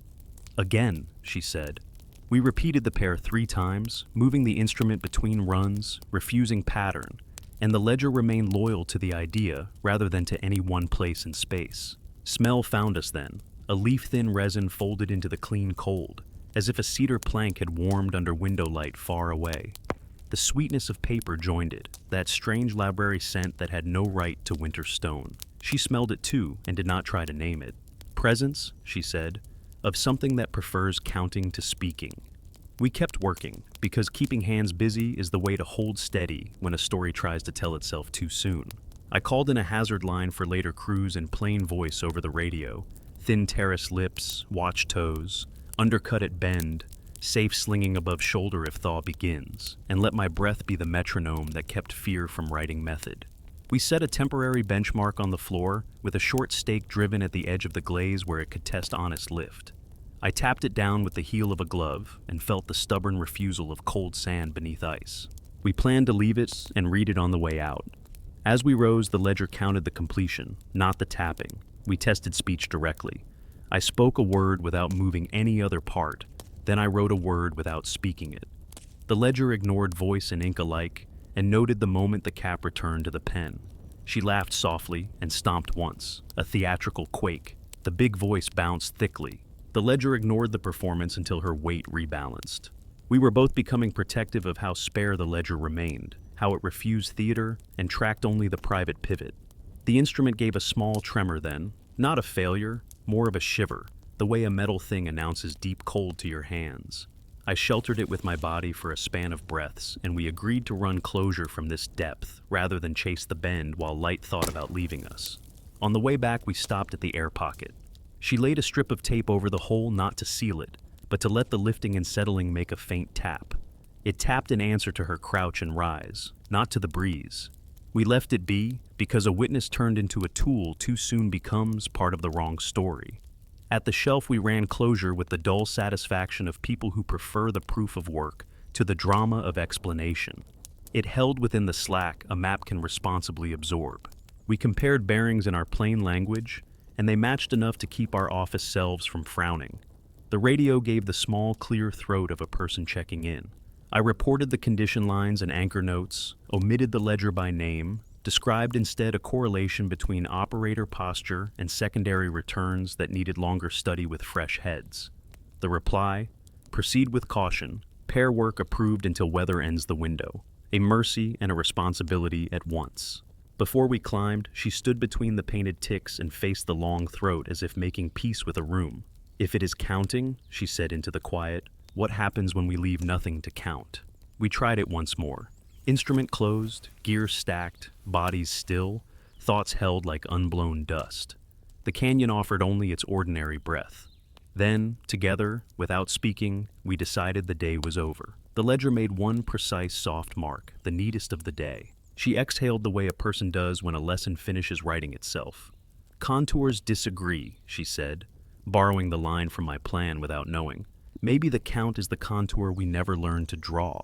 Again, she said. We repeated the pair 3 times, moving the instrument between runs, refusing pattern, and the ledger remained loyal to the idea rather than to any one place in space. Smell found us then, a leaf-thin resin folded into the clean cold, as if a cedar plank had warmed under window light far away. The sweetness of paper joined it, that strange library scent that had no right to winter stone. She smelled it too and did not try to name it. Presence, she said, of something that prefers counting to speaking. We kept working, because keeping hands busy is the way to hold steady when a story tries to tell itself too soon. I called in a hazard line for later crews in plain voice over the radio. Thin terrace lips, watch toes, undercut at bend, safe slinging above shoulder if thaw begins, and let my breath be the metronome that kept fear from writing method. We set a temporary benchmark on the floor with a short stake driven at the edge of the glaze where it could test honest lift. I tapped it down with the heel of a glove and felt the stubborn refusal of cold sand beneath ice. We planned to leave it and read it on the way out. As we rose, the ledger counted the completion, not the tapping. We tested speech directly. I spoke a word without moving any other part, then I wrote a word without speaking it. The ledger ignored voice and ink alike, and noted the moment the cap returned to the pen. She laughed softly and stomped once, a theatrical quake. The big voice bounced thickly. The ledger ignored the performance until her weight rebalanced. We were both becoming protective of how spare the ledger remained, how it refused theater and tracked only the private pivot. The instrument gave a small tremor then, not a failure, more of a shiver, the way a metal thing announces deep cold to your hands. I sheltered it with my body for a span of breaths, and we agreed to run closure from this depth rather than chase the bend while light thought about leaving us. On the way back, we stopped at the air pocket. She laid a strip of tape over the hole not to seal it, but to let the lifting and settling make a faint tap. It tapped in answer to her crouch and rise, not to the breeze. We left it be because a witness turned into a tool too soon becomes part of the wrong story. At the shelf, we ran closure with the dull satisfaction of people who prefer the proof of work to the drama of explanation. It held within the slack a map can responsibly absorb. We compared bearings in our plain language, and they matched enough to keep our office selves from frowning. The radio gave the small, clear throat of a person checking in. I reported the condition lines and anchor notes, omitted the ledger by name, described instead a correlation between operator posture and secondary returns that needed longer study with fresh heads. The reply, proceed with caution, pair work approved until weather ends the window, a mercy and a responsibility at once. Before we climbed, she stood between the painted ticks and faced the long throat as if making peace with a room. If it is counting, she said into the quiet, what happens when we leave nothing to count? We tried it once more. Instrument closed, gear stacked, bodies still, thoughts held like unblown dust. The canyon offered only its ordinary breath. Then, together, without speaking, we decided the day was over. The ledger made one precise soft mark, the neatest of the day. She exhaled the way a person does when a lesson finishes writing itself. Contours disagree, she said, borrowing the line from my plan without knowing. Maybe the count is the contour we never learned to draw.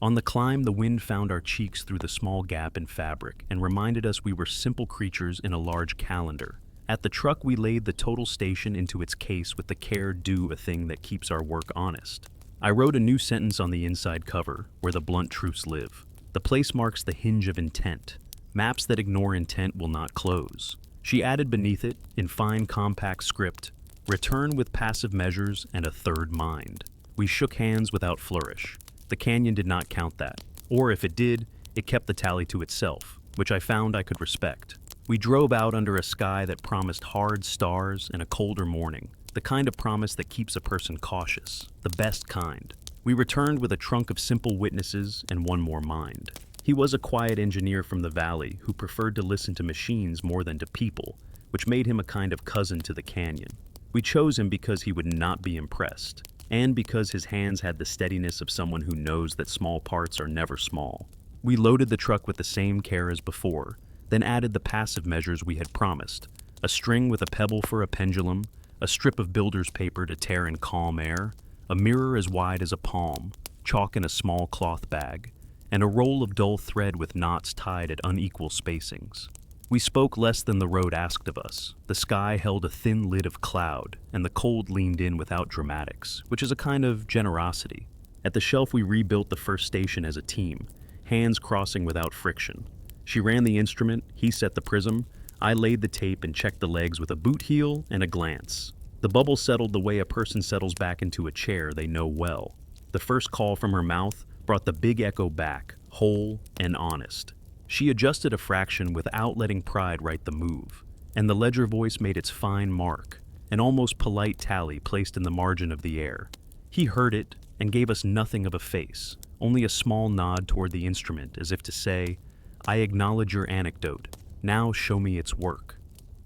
On the climb, the wind found our cheeks through the small gap in fabric and reminded us we were simple creatures in a large calendar. At the truck, we laid the total station into its case with the care due a thing that keeps our work honest. I wrote a new sentence on the inside cover, where the blunt truths live. The place marks the hinge of intent. Maps that ignore intent will not close. She added beneath it, in fine compact script, return with passive measures and a third mind. We shook hands without flourish. The canyon did not count that. Or if it did, it kept the tally to itself. which I found I could respect. We drove out under a sky that promised hard stars and a colder morning, the kind of promise that keeps a person cautious, the best kind. We returned with a trunk of simple witnesses and one more mind. He was a quiet engineer from the valley who preferred to listen to machines more than to people, which made him a kind of cousin to the canyon. We chose him because he would not be impressed, and because his hands had the steadiness of someone who knows that small parts are never small. We loaded the truck with the same care as before, then added the passive measures we had promised: a string with a pebble for a pendulum, a strip of builder's paper to tear in calm air, a mirror as wide as a palm, chalk in a small cloth bag, and a roll of dull thread with knots tied at unequal spacings. We spoke less than the road asked of us. The sky held a thin lid of cloud, and the cold leaned in without dramatics, which is a kind of generosity. At the shelf we rebuilt the first station as a team, hands crossing without friction. She ran the instrument, he set the prism, I laid the tape and checked the legs with a boot heel and a glance. The bubble settled the way a person settles back into a chair they know well. The first call from her mouth brought the big echo back, whole and honest. She adjusted a fraction without letting pride write the move, and the ledger voice made its fine mark, an almost polite tally placed in the margin of the air. He heard it and gave us nothing of a face, only a small nod toward the instrument as if to say, "I acknowledge your anecdote, now show me its work."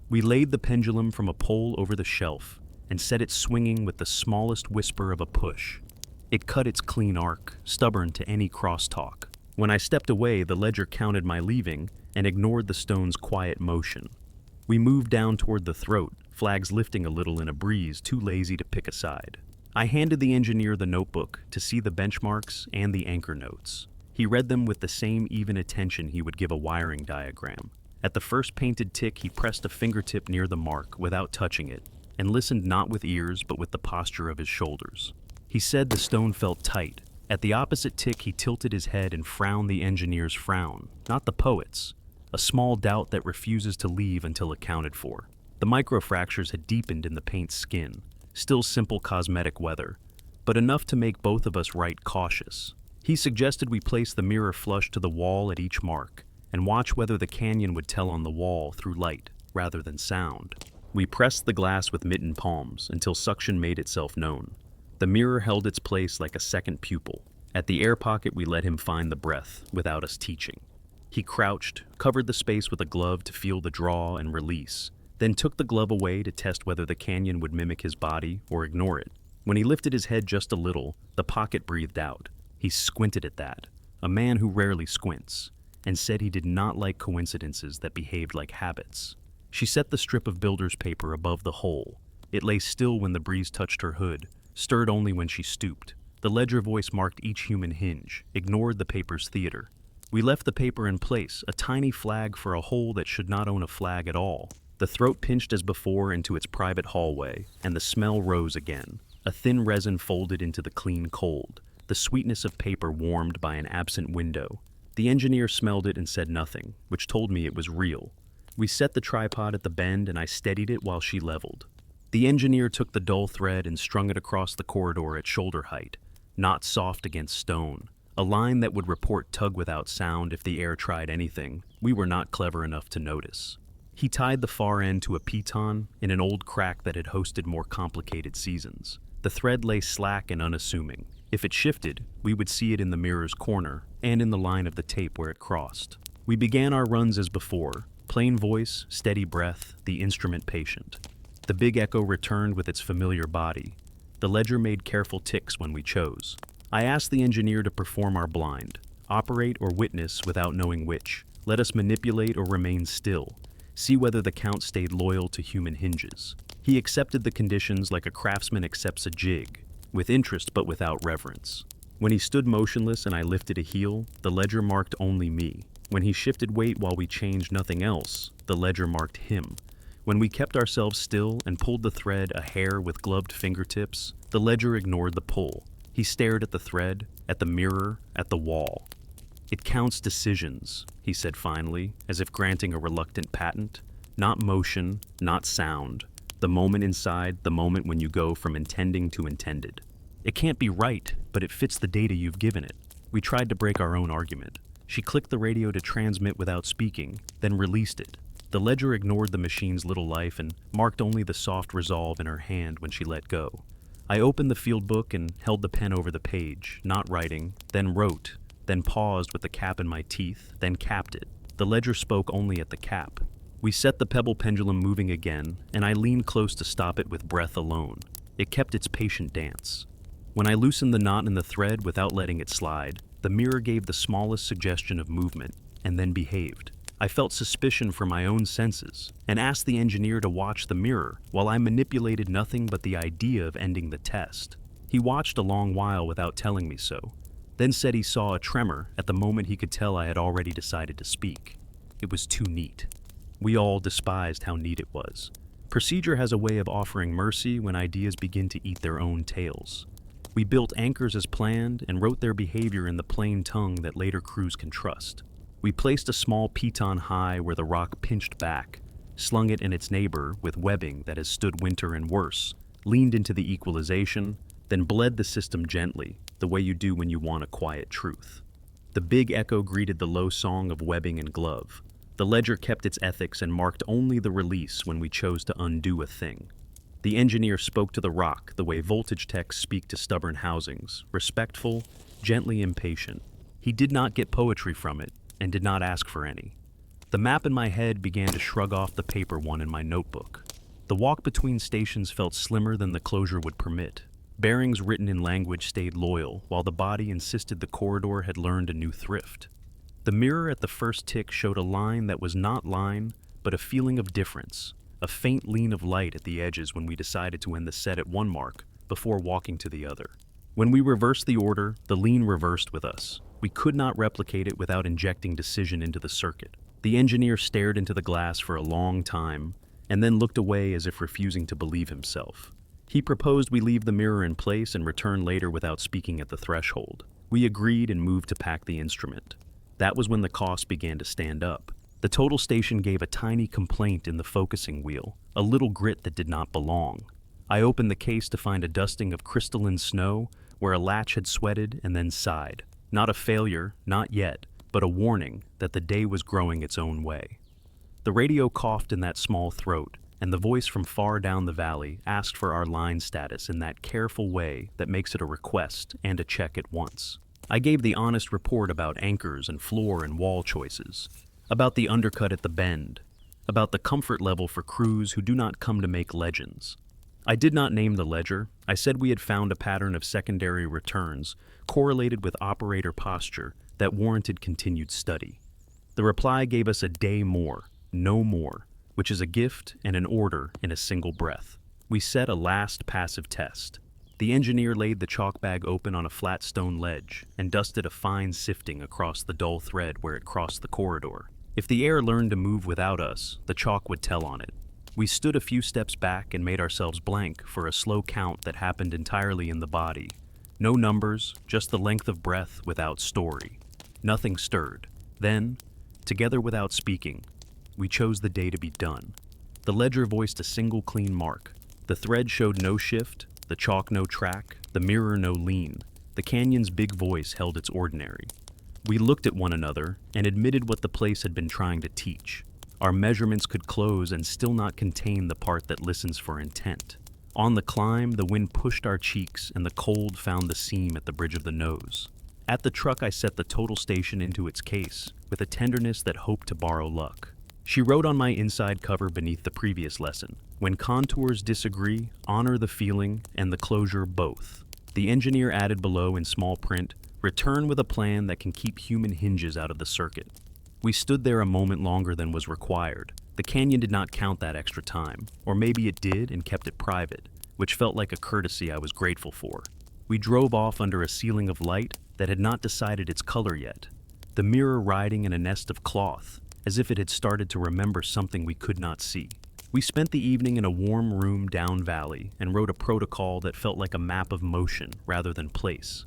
We laid the pendulum from a pole over the shelf and set it swinging with the smallest whisper of a push. It cut its clean arc, stubborn to any crosstalk. When I stepped away, the ledger counted my leaving and ignored the stone's quiet motion. We moved down toward the throat, flags lifting a little in a breeze too lazy to pick a side. I handed the engineer the notebook to see the benchmarks and the anchor notes. He read them with the same even attention he would give a wiring diagram. At the first painted tick, he pressed a fingertip near the mark without touching it, and listened not with ears but with the posture of his shoulders. He said the stone felt tight. At the opposite tick, he tilted his head and frowned the engineer's frown, not the poet's, a small doubt that refuses to leave until accounted for. The microfractures had deepened in the paint's skin, still simple cosmetic weather, but enough to make both of us right cautious. He suggested we place the mirror flush to the wall at each mark, and watch whether the canyon would tell on the wall through light rather than sound. We pressed the glass with mittened palms until suction made itself known. The mirror held its place like a second pupil. At the air pocket, we let him find the breath without us teaching. He crouched, covered the space with a glove to feel the draw and release, then took the glove away to test whether the canyon would mimic his body or ignore it. When he lifted his head just a little, the pocket breathed out. He squinted at that, a man who rarely squints, and said he did not like coincidences that behaved like habits. She set the strip of builder's paper above the hole. It lay still when the breeze touched her hood, stirred only when she stooped. The ledger voice marked each human hinge, ignored the paper's theater. We left the paper in place, a tiny flag for a hole that should not own a flag at all. The throat pinched as before into its private hallway, and the smell rose again. A thin resin folded into the clean cold, the sweetness of paper warmed by an absent window. The engineer smelled it and said nothing, which told me it was real. We set the tripod at the bend and I steadied it while she leveled. The engineer took the dull thread and strung it across the corridor at shoulder height, not soft against stone, a line that would report tug without sound if the air tried anything we were not clever enough to notice. He tied the far end to a piton in an old crack that had hosted more complicated seasons. The thread lay slack and unassuming. If it shifted, we would see it in the mirror's corner and in the line of the tape where it crossed. We began our runs as before, plain voice, steady breath, the instrument patient. The big echo returned with its familiar body. The ledger made careful ticks when we chose. I asked the engineer to perform our blind, operate or witness without knowing which, let us manipulate or remain still, see whether the count stayed loyal to human hinges. He accepted the conditions like a craftsman accepts a jig, with interest but without reverence. When he stood motionless and I lifted a heel, the ledger marked only me. When he shifted weight while we changed nothing else, the ledger marked him. When we kept ourselves still and pulled the thread a hair with gloved fingertips, the ledger ignored the pull. He stared at the thread, at the mirror, at the wall. "It counts decisions," he said finally, as if granting a reluctant patent. "Not motion, not sound. The moment inside, the moment when you go from intending to intended. It can't be right, but it fits the data you've given it." We tried to break our own argument. She clicked the radio to transmit without speaking, then released it. The ledger ignored the machine's little life and marked only the soft resolve in her hand when she let go. I opened the field book and held the pen over the page, not writing, then wrote, then paused with the cap in my teeth, then capped it. The ledger spoke only at the cap. We set the pebble pendulum moving again, and I leaned close to stop it with breath alone. It kept its patient dance. When I loosened the knot in the thread without letting it slide, the mirror gave the smallest suggestion of movement, and then behaved. I felt suspicion for my own senses, and asked the engineer to watch the mirror while I manipulated nothing but the idea of ending the test. He watched a long while without telling me so, then said he saw a tremor at the moment he could tell I had already decided to speak. It was too neat. We all despised how neat it was. Procedure has a way of offering mercy when ideas begin to eat their own tails. We built anchors as planned and wrote their behavior in the plain tongue that later crews can trust. We placed a small piton high where the rock pinched back, slung it in its neighbor with webbing that has stood winter and worse, leaned into the equalization, then bled the system gently, the way you do when you want a quiet truth. The big echo greeted the low song of webbing and glove. The ledger kept its ethics and marked only the release when we chose to undo a thing. The engineer spoke to the rock the way voltage techs speak to stubborn housings, respectful, gently impatient. He did not get poetry from it, and did not ask for any. The map in my head began to shrug off the paper one in my notebook. The walk between stations felt slimmer than the closure would permit. Bearings written in language stayed loyal, while the body insisted the corridor had learned a new thrift. The mirror at the first tick showed a line that was not line, but a feeling of difference, a faint lean of light at the edges when we decided to end the set at one mark before walking to the other. When we reversed the order, the lean reversed with us. We could not replicate it without injecting decision into the circuit. The engineer stared into the glass for a long time, and then looked away as if refusing to believe himself. He proposed we leave the mirror in place and return later without speaking at the threshold. We agreed and moved to pack the instrument. That was when the cost began to stand up. The total station gave a tiny complaint in the focusing wheel, a little grit that did not belong. I opened the case to find a dusting of crystalline snow where a latch had sweated and then sighed. Not a failure, not yet, but a warning that the day was growing its own way. The radio coughed in that small throat, and the voice from far down the valley asked for our line status in that careful way that makes it a request and a check at once. I gave the honest report about anchors and floor and wall choices, about the undercut at the bend, about the comfort level for crews who do not come to make legends. I did not name the ledger. I said we had found a pattern of secondary returns correlated with operator posture that warranted continued study. The reply gave us a day more, no more, which is a gift and an order in a single breath. We set a last passive test. The engineer laid the chalk bag open on a flat stone ledge and dusted a fine sifting across the dull thread where it crossed the corridor. If the air learned to move without us, the chalk would tell on it. We stood a few steps back and made ourselves blank for a slow count that happened entirely in the body. No numbers, just the length of breath without story. Nothing stirred. Then, together without speaking, we chose the day to be done. The ledger voiced a single clean mark. The thread showed no shift, the chalk no track, the mirror no lean. The canyon's big voice held its ordinary. We looked at one another and admitted what the place had been trying to teach. Our measurements could close and still not contain the part that listens for intent. On the climb, the wind pushed our cheeks and the cold found the seam at the bridge of the nose. At the truck, I set the total station into its case with a tenderness that hoped to borrow luck. She wrote on my inside cover beneath the previous lesson, "When contours disagree, honor the feeling and the closure both." The engineer added below in small print, "Return with a plan that can keep human hinges out of the circuit." We stood there a moment longer than was required. The canyon did not count that extra time, or maybe it did and kept it private, which felt like a courtesy I was grateful for. We drove off under a ceiling of light that had not decided its color yet, the mirror riding in a nest of cloth, as if it had started to remember something we could not see. We spent the evening in a warm room down valley and wrote a protocol that felt like a map of motion rather than place.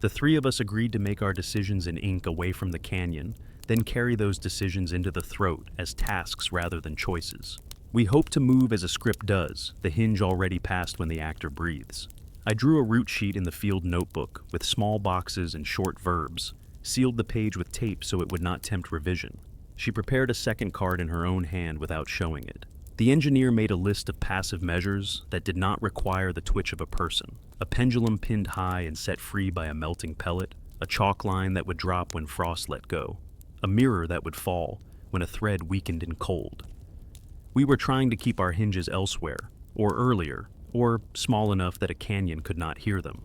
The three of us agreed to make our decisions in ink away from the canyon, then carry those decisions into the throat as tasks rather than choices. We hope to move as a script does, the hinge already passed when the actor breathes. I drew a route sheet in the field notebook with small boxes and short verbs, sealed the page with tape so it would not tempt revision. She prepared a second card in her own hand without showing it. The engineer made a list of passive measures that did not require the twitch of a person. A pendulum pinned high and set free by a melting pellet, a chalk line that would drop when frost let go, a mirror that would fall when a thread weakened in cold. We were trying to keep our hinges elsewhere, or earlier, or small enough that a canyon could not hear them.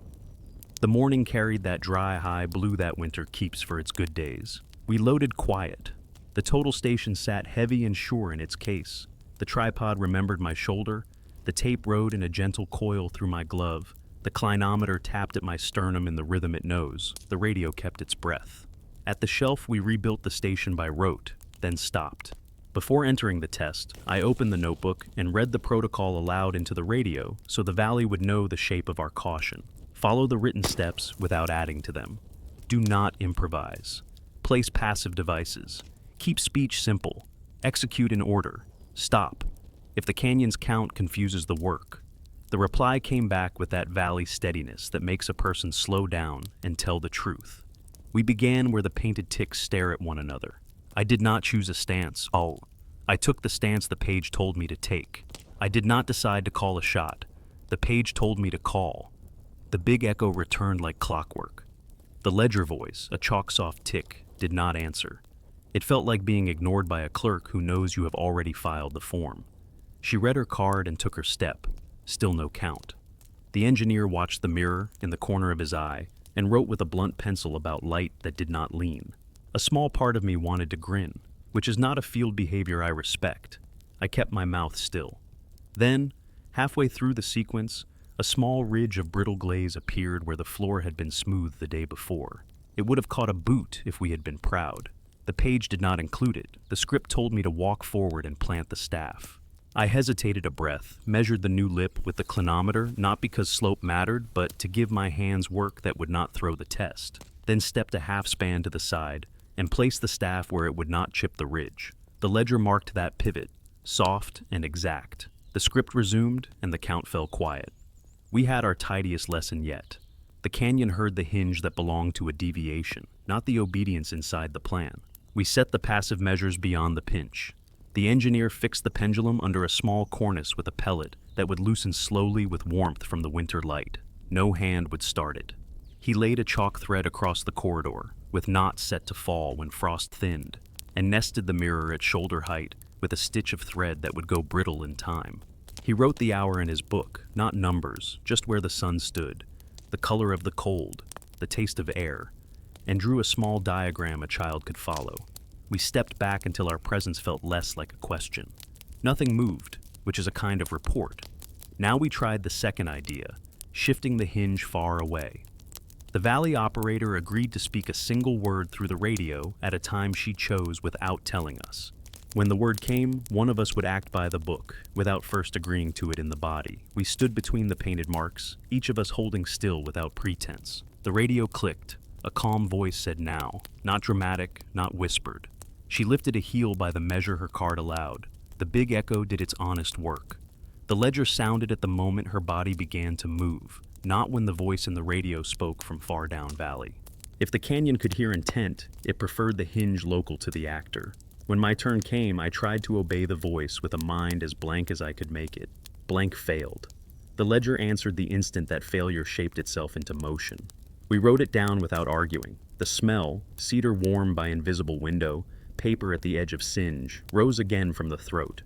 The morning carried that dry high blue that winter keeps for its good days. We loaded quiet. The total station sat heavy and sure in its case. The tripod remembered my shoulder, the tape rode in a gentle coil through my glove, the clinometer tapped at my sternum in the rhythm it knows, the radio kept its breath. At the shelf we rebuilt the station by rote, then stopped. Before entering the test, I opened the notebook and read the protocol aloud into the radio so the valley would know the shape of our caution. Follow the written steps without adding to them. Do not improvise. Place passive devices. Keep speech simple. Execute in order. Stop. If the canyon's count confuses the work. The reply came back with that valley steadiness that makes a person slow down and tell the truth. We began where the painted ticks stare at one another. I did not choose a stance. I took the stance the page told me to take. I did not decide to call a shot. The page told me to call. The big echo returned like clockwork. The ledger voice, a chalk-soft tick, did not answer. It felt like being ignored by a clerk who knows you have already filed the form. She read her card and took her step. Still no count. The engineer watched the mirror in the corner of his eye and wrote with a blunt pencil about light that did not lean. A small part of me wanted to grin, which is not a field behavior I respect. I kept my mouth still. Then, halfway through the sequence, a small ridge of brittle glaze appeared where the floor had been smooth the day before. It would have caught a boot if we had been proud. The page did not include it. The script told me to walk forward and plant the staff. I hesitated a breath, measured the new lip with the clinometer, not because slope mattered, but to give my hands work that would not throw the test. Then stepped a half span to the side and placed the staff where it would not chip the ridge. The ledger marked that pivot, soft and exact. The script resumed and the count fell quiet. We had our tidiest lesson yet. The canyon heard the hinge that belonged to a deviation, not the obedience inside the plan. We set the passive measures beyond the pinch. The engineer fixed the pendulum under a small cornice with a pellet that would loosen slowly with warmth from the winter light. No hand would start it. He laid a chalk thread across the corridor, with knots set to fall when frost thinned, and nested the mirror at shoulder height with a stitch of thread that would go brittle in time. He wrote the hour in his book, not numbers, just where the sun stood, the color of the cold, the taste of air, and drew a small diagram a child could follow. We stepped back until our presence felt less like a question. Nothing moved, which is a kind of report. Now we tried the second idea, shifting the hinge far away. The valley operator agreed to speak a single word through the radio at a time she chose without telling us. When the word came, one of us would act by the book, without first agreeing to it in the body. We stood between the painted marks, each of us holding still without pretense. The radio clicked. A calm voice said now, not dramatic, not whispered. She lifted a heel by the measure her card allowed. The big echo did its honest work. The ledger sounded at the moment her body began to move, not when the voice in the radio spoke from far down valley. If the canyon could hear intent, it preferred the hinge local to the actor. When my turn came, I tried to obey the voice with a mind as blank as I could make it. Blank failed. The ledger answered the instant that failure shaped itself into motion. We wrote it down without arguing. The smell, cedar warmed by invisible window, paper at the edge of singe, rose again from the throat.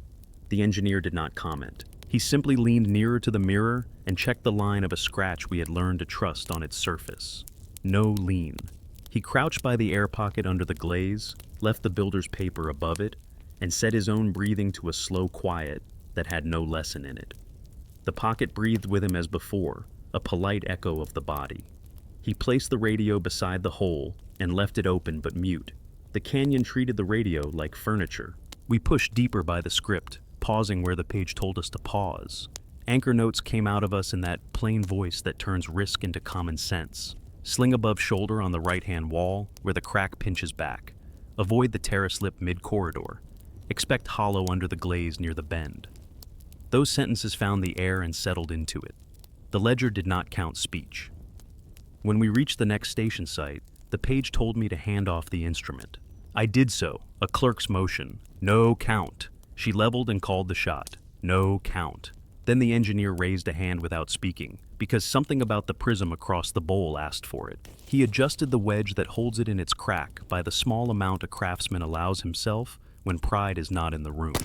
The engineer did not comment. He simply leaned nearer to the mirror and checked the line of a scratch we had learned to trust on its surface. No lean. He crouched by the air pocket under the glaze, left the builder's paper above it, and set his own breathing to a slow quiet that had no lesson in it. The pocket breathed with him as before, a polite echo of the body. He placed the radio beside the hole and left it open but mute. The canyon treated the radio like furniture. We pushed deeper by the script, pausing where the page told us to pause. Anchor notes came out of us in that plain voice that turns risk into common sense. Sling above shoulder on the right-hand wall, where the crack pinches back. Avoid the terrace lip mid-corridor. Expect hollow under the glaze near the bend. Those sentences found the air and settled into it. The ledger did not count speech. When we reached the next station site, The page told me to hand off the instrument. I did so, a clerk's motion. No count. She leveled and called the shot. No count. Then the engineer raised a hand without speaking, because something about the prism across the bowl asked for it. He adjusted the wedge that holds it in its crack by the small amount a craftsman allows himself when pride is not in the room.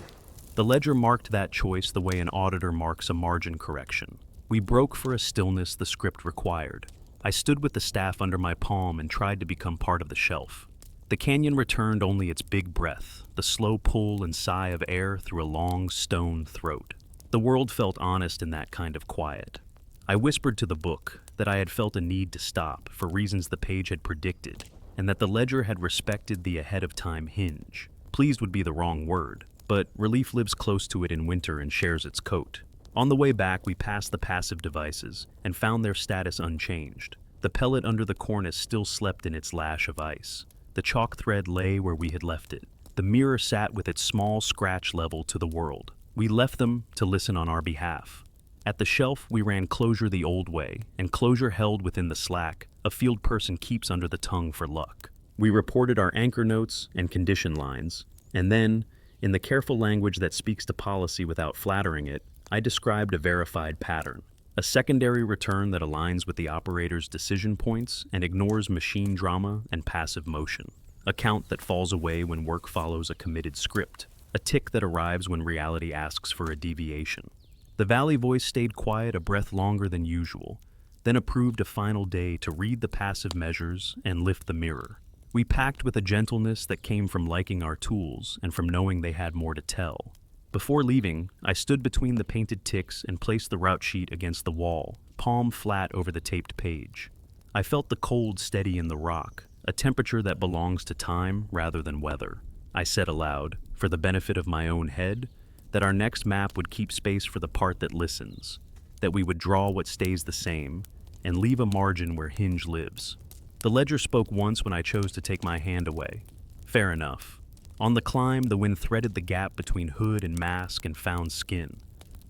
The ledger marked that choice the way an auditor marks a margin correction. We broke for a stillness the script required. I stood with the staff under my palm and tried to become part of the shelf. The canyon returned only its big breath, the slow pull and sigh of air through a long stone throat. The world felt honest in that kind of quiet. I whispered to the book that I had felt a need to stop for reasons the page had predicted, and that the ledger had respected the ahead-of-time hinge. Pleased would be the wrong word, but relief lives close to it in winter and shares its coat. On the way back, we passed the passive devices and found their status unchanged. The pellet under the cornice still slept in its lash of ice. The chalk thread lay where we had left it. The mirror sat with its small scratch level to the world. We left them to listen on our behalf. At the shelf, we ran closure the old way, and closure held within the slack a field person keeps under the tongue for luck. We reported our anchor notes and condition lines, and then, in the careful language that speaks to policy without flattering it, I described a verified pattern, a secondary return that aligns with the operator's decision points and ignores machine drama and passive motion, a count that falls away when work follows a committed script, a tick that arrives when reality asks for a deviation. The valley voice stayed quiet a breath longer than usual, then approved a final day to read the passive measures and lift the mirror. We packed with a gentleness that came from liking our tools and from knowing they had more to tell. Before leaving, I stood between the painted ticks and placed the route sheet against the wall, palm flat over the taped page. I felt the cold steady in the rock, a temperature that belongs to time rather than weather. I said aloud, for the benefit of my own head, that our next map would keep space for the part that listens, that we would draw what stays the same, and leave a margin where hinge lives. The ledger spoke once when I chose to take my hand away. Fair enough. On the climb, the wind threaded the gap between hood and mask and found skin.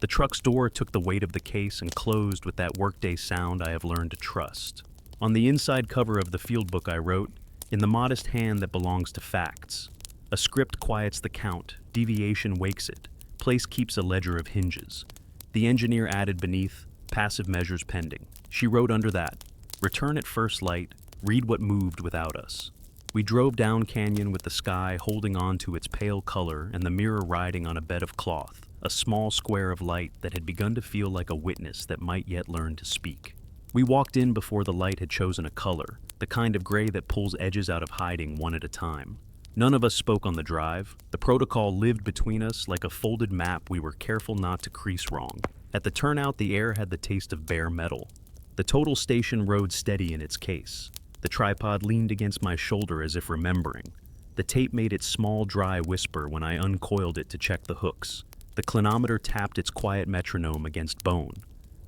The truck's door took the weight of the case and closed with that workday sound I have learned to trust. On the inside cover of the field book I wrote, in the modest hand that belongs to facts, a script quiets the count, deviation wakes it, place keeps a ledger of hinges. The engineer added beneath, passive measures pending. She wrote under that, return at first light, read what moved without us. We drove down canyon with the sky holding on to its pale color and the mirror riding on a bed of cloth, a small square of light that had begun to feel like a witness that might yet learn to speak. We walked in before the light had chosen a color, the kind of gray that pulls edges out of hiding one at a time. None of us spoke on the drive. The protocol lived between us like a folded map we were careful not to crease wrong. At the turnout, the air had the taste of bare metal. The total station rode steady in its case. The tripod leaned against my shoulder as if remembering. The tape made its small, dry whisper when I uncoiled it to check the hooks. The clinometer tapped its quiet metronome against bone.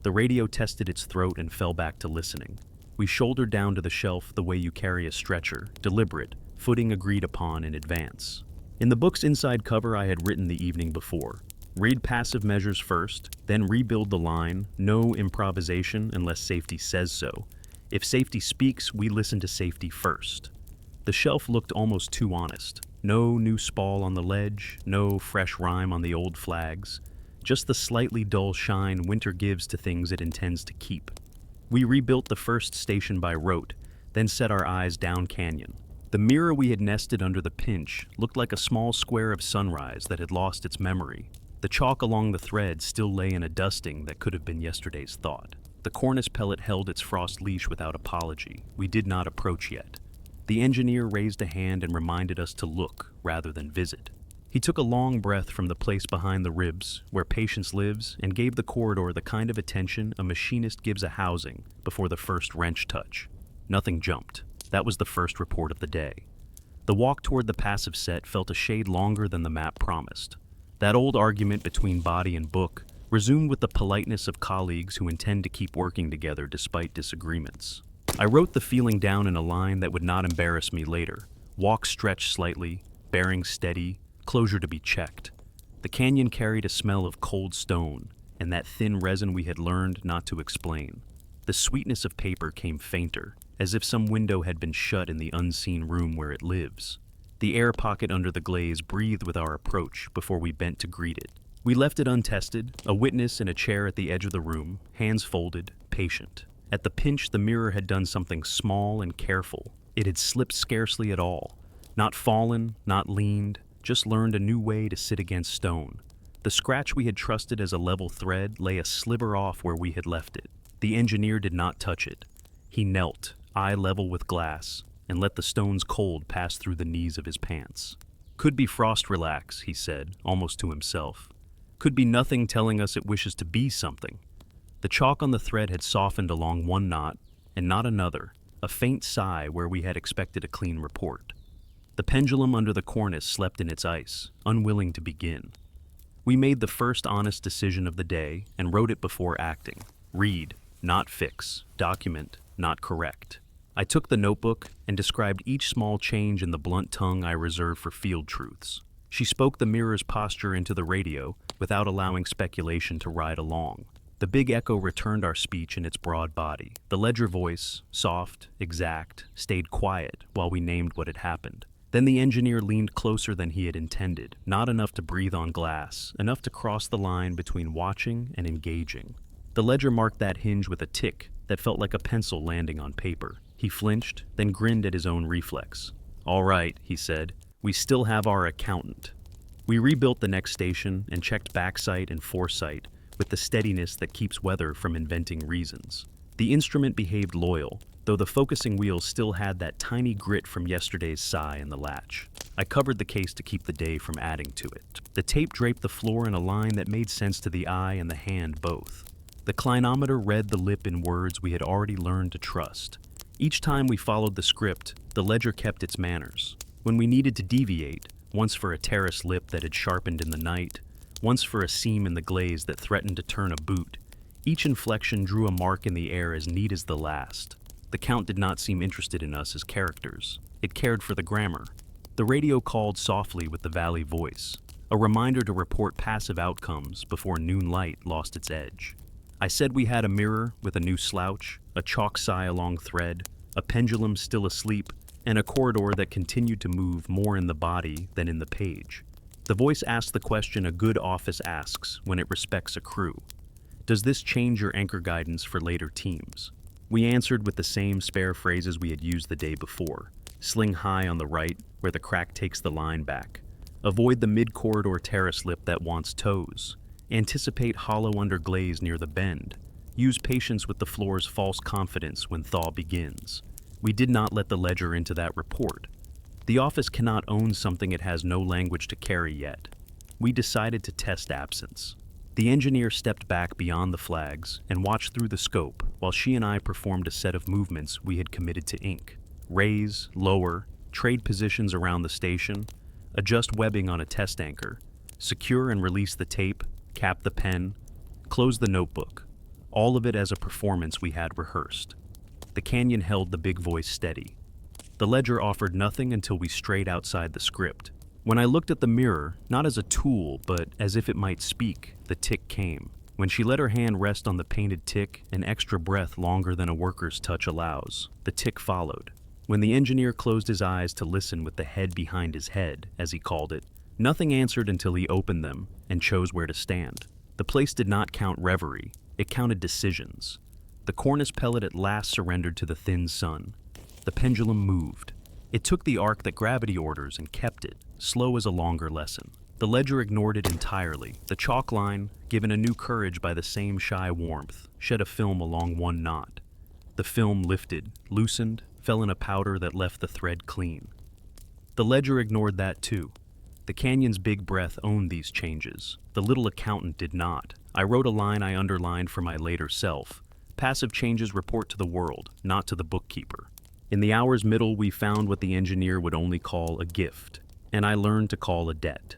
The radio tested its throat and fell back to listening. We shouldered down to the shelf the way you carry a stretcher, deliberate, footing agreed upon in advance. In the book's inside cover I had written the evening before. Read passive measures first, then rebuild the line, no improvisation unless safety says so. If safety speaks, we listen to safety first. The shelf looked almost too honest. No new spall on the ledge, no fresh rhyme on the old flags, just the slightly dull shine winter gives to things it intends to keep. We rebuilt the first station by rote, then set our eyes down canyon. The mirror we had nested under the pinch looked like a small square of sunrise that had lost its memory. The chalk along the thread still lay in a dusting that could have been yesterday's thought. The cornice pellet held its frost leash without apology. We did not approach yet. The engineer raised a hand and reminded us to look rather than visit. He took a long breath from the place behind the ribs, where patience lives, and gave the corridor the kind of attention a machinist gives a housing before the first wrench touch. Nothing jumped. That was the first report of the day. The walk toward the passive set felt a shade longer than the map promised. That old argument between body and book resumed with the politeness of colleagues who intend to keep working together despite disagreements. I wrote the feeling down in a line that would not embarrass me later. Walk stretched slightly, bearing steady, closure to be checked. The canyon carried a smell of cold stone and that thin resin we had learned not to explain. The sweetness of paper came fainter. as if some window had been shut in the unseen room where it lives. The air pocket under the glaze breathed with our approach before we bent to greet it. We left it untested, a witness in a chair at the edge of the room, hands folded, patient. At the pinch, the mirror had done something small and careful. It had slipped scarcely at all. Not fallen, not leaned, just learned a new way to sit against stone. The scratch we had trusted as a level thread lay a sliver off where we had left it. The engineer did not touch it. He knelt, eye level with glass, and let the stone's cold pass through the knees of his pants. "Could be frost relax," he said, almost to himself. "Could be nothing telling us it wishes to be something." The chalk on the thread had softened along one knot, and not another, a faint sigh where we had expected a clean report. The pendulum under the cornice slept in its ice, unwilling to begin. We made the first honest decision of the day and wrote it before acting. Read, not fix. Document, not correct. I took the notebook and described each small change in the blunt tongue I reserve for field truths. She spoke the mirror's posture into the radio without allowing speculation to ride along. The big echo returned our speech in its broad body. The ledger voice, soft, exact, stayed quiet while we named what had happened. Then the engineer leaned closer than he had intended, not enough to breathe on glass, enough to cross the line between watching and engaging. The ledger marked that hinge with a tick that felt like a pencil landing on paper. He flinched, then grinned at his own reflex. "All right," he said, "we still have our accountant." We rebuilt the next station and checked backsight and foresight with the steadiness that keeps weather from inventing reasons. The instrument behaved loyal, though the focusing wheel still had that tiny grit from yesterday's sigh in the latch. I covered the case to keep the day from adding to it. The tape draped the floor in a line that made sense to the eye and the hand both. The clinometer read the lip in words we had already learned to trust. Each time we followed the script, the ledger kept its manners. When we needed to deviate, once for a terrace lip that had sharpened in the night, once for a seam in the glaze that threatened to turn a boot, each inflection drew a mark in the air as neat as the last. The Count did not seem interested in us as characters. It cared for the grammar. The radio called softly with the valley voice, a reminder to report passive outcomes before noon light lost its edge. I said we had a mirror with a new slouch, a chalk sigh along thread, a pendulum still asleep, and a corridor that continued to move more in the body than in the page. The voice asked the question a good office asks when it respects a crew. Does this change your anchor guidance for later teams? We answered with the same spare phrases we had used the day before. Sling high on the right, where the crack takes the line back. Avoid the mid-corridor terrace lip that wants toes. Anticipate hollow under glaze near the bend. Use patience with the floor's false confidence when thaw begins. We did not let the ledger into that report. The office cannot own something it has no language to carry yet. We decided to test absence. The engineer stepped back beyond the flags and watched through the scope while she and I performed a set of movements we had committed to ink. Raise, lower, trade positions around the station, adjust webbing on a test anchor, secure and release the tape, cap the pen, close the notebook. All of it as a performance we had rehearsed. The canyon held the big voice steady. The ledger offered nothing until we strayed outside the script. When I looked at the mirror, not as a tool, but as if it might speak, the tick came. When she let her hand rest on the painted tick, an extra breath longer than a worker's touch allows, the tick followed. When the engineer closed his eyes to listen with the head behind his head, as he called it, nothing answered until he opened them and chose where to stand. The place did not count reverie, it counted decisions. The cornice pellet at last surrendered to the thin sun. The pendulum moved. It took the arc that gravity orders and kept it, slow as a longer lesson. The ledger ignored it entirely. The chalk line, given a new courage by the same shy warmth, shed a film along one knot. The film lifted, loosened, fell in a powder that left the thread clean. The ledger ignored that too. The canyon's big breath owned these changes. The little accountant did not. I wrote a line I underlined for my later self. Passive changes report to the world, not to the bookkeeper. In the hour's middle, we found what the engineer would only call a gift, and I learned to call a debt.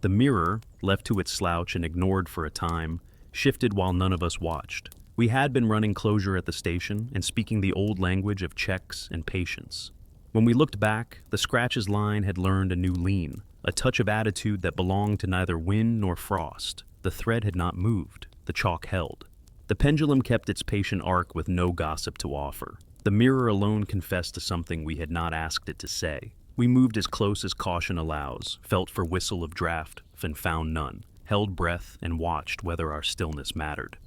The mirror, left to its slouch and ignored for a time, shifted while none of us watched. We had been running closure at the station and speaking the old language of checks and patience. When we looked back, the scratches line had learned a new lean, a touch of attitude that belonged to neither wind nor frost. The thread had not moved. The chalk held. The pendulum kept its patient arc with no gossip to offer. The mirror alone confessed to something we had not asked it to say. We moved as close as caution allows, felt for whistle of draft, and found none, held breath and watched whether our stillness mattered.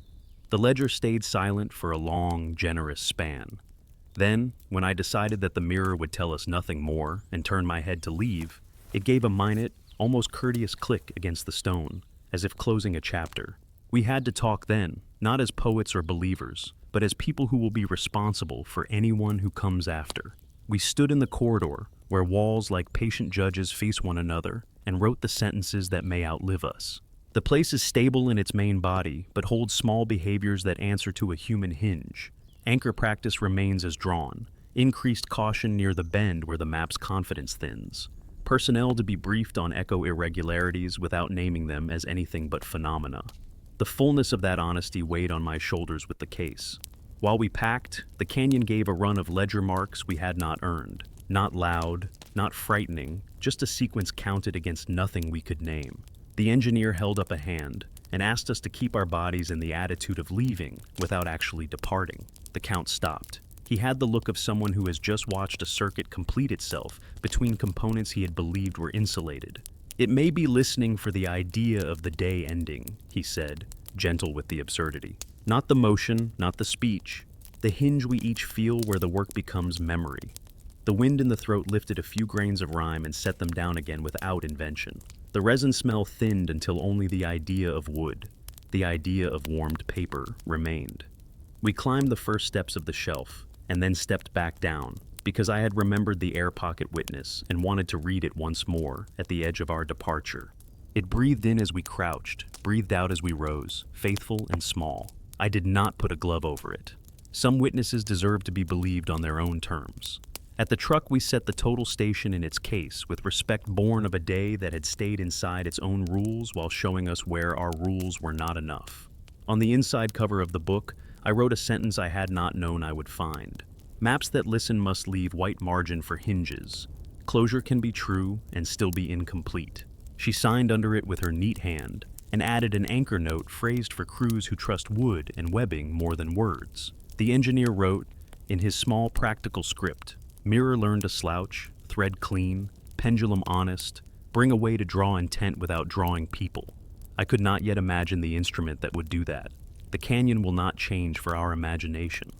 The ledger stayed silent for a long, generous span. Then, when I decided that the mirror would tell us nothing more and turned my head to leave, it gave a minute, almost courteous click against the stone, as if closing a chapter. We had to talk then, not as poets or believers, but as people who will be responsible for anyone who comes after. We stood in the corridor, where walls like patient judges face one another, and wrote the sentences that may outlive us. The place is stable in its main body, but holds small behaviors that answer to a human hinge. Anchor practice remains as drawn, increased caution near the bend where the map's confidence thins. Personnel to be briefed on echo irregularities without naming them as anything but phenomena. The fullness of that honesty weighed on my shoulders with the case. While we packed, the canyon gave a run of ledger marks we had not earned. Not loud, not frightening, just a sequence counted against nothing we could name. The engineer held up a hand and asked us to keep our bodies in the attitude of leaving without actually departing. The count stopped. He had the look of someone who has just watched a circuit complete itself between components he had believed were insulated. "It may be listening for the idea of the day ending," he said, gentle with the absurdity. "Not the motion, not the speech. The hinge we each feel where the work becomes memory." The wind in the throat lifted a few grains of rhyme and set them down again without invention. The resin smell thinned until only the idea of wood, the idea of warmed paper, remained. We climbed the first steps of the shelf, and then stepped back down, because I had remembered the air pocket witness and wanted to read it once more at the edge of our departure. It breathed in as we crouched, breathed out as we rose, faithful and small. I did not put a glove over it. Some witnesses deserve to be believed on their own terms. At the truck, we set the total station in its case with respect born of a day that had stayed inside its own rules while showing us where our rules were not enough. On the inside cover of the book, I wrote a sentence I had not known I would find. Maps that listen must leave white margin for hinges. Closure can be true and still be incomplete. She signed under it with her neat hand and added an anchor note phrased for crews who trust wood and webbing more than words. The engineer wrote, in his small practical script, "Mirror learn to slouch, thread clean, pendulum honest, bring a way to draw intent without drawing people." I could not yet imagine the instrument that would do that. The canyon will not change for our imagination.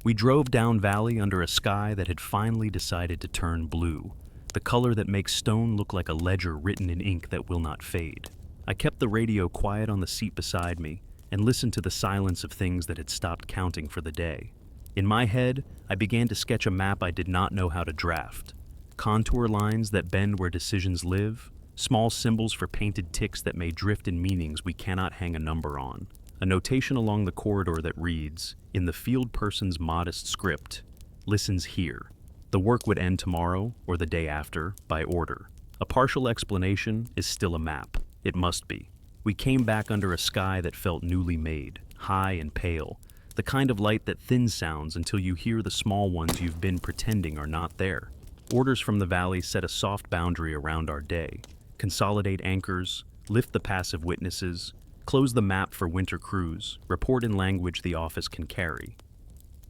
We drove down valley under a sky that had finally decided to turn blue, the color that makes stone look like a ledger written in ink that will not fade. I kept the radio quiet on the seat beside me and listened to the silence of things that had stopped counting for the day. In my head, I began to sketch a map I did not know how to draft. Contour lines that bend where decisions live, small symbols for painted ticks that may drift in meanings we cannot hang a number on. A notation along the corridor that reads, in the field person's modest script, "Listens here." The work would end tomorrow or the day after, by order. A partial explanation is still a map. It must be. We came back under a sky that felt newly made, high and pale, the kind of light that thins sounds until you hear the small ones you've been pretending are not there. Orders from the valley set a soft boundary around our day. Consolidate anchors, lift the passive witnesses, close the map for winter crews, report in language the office can carry.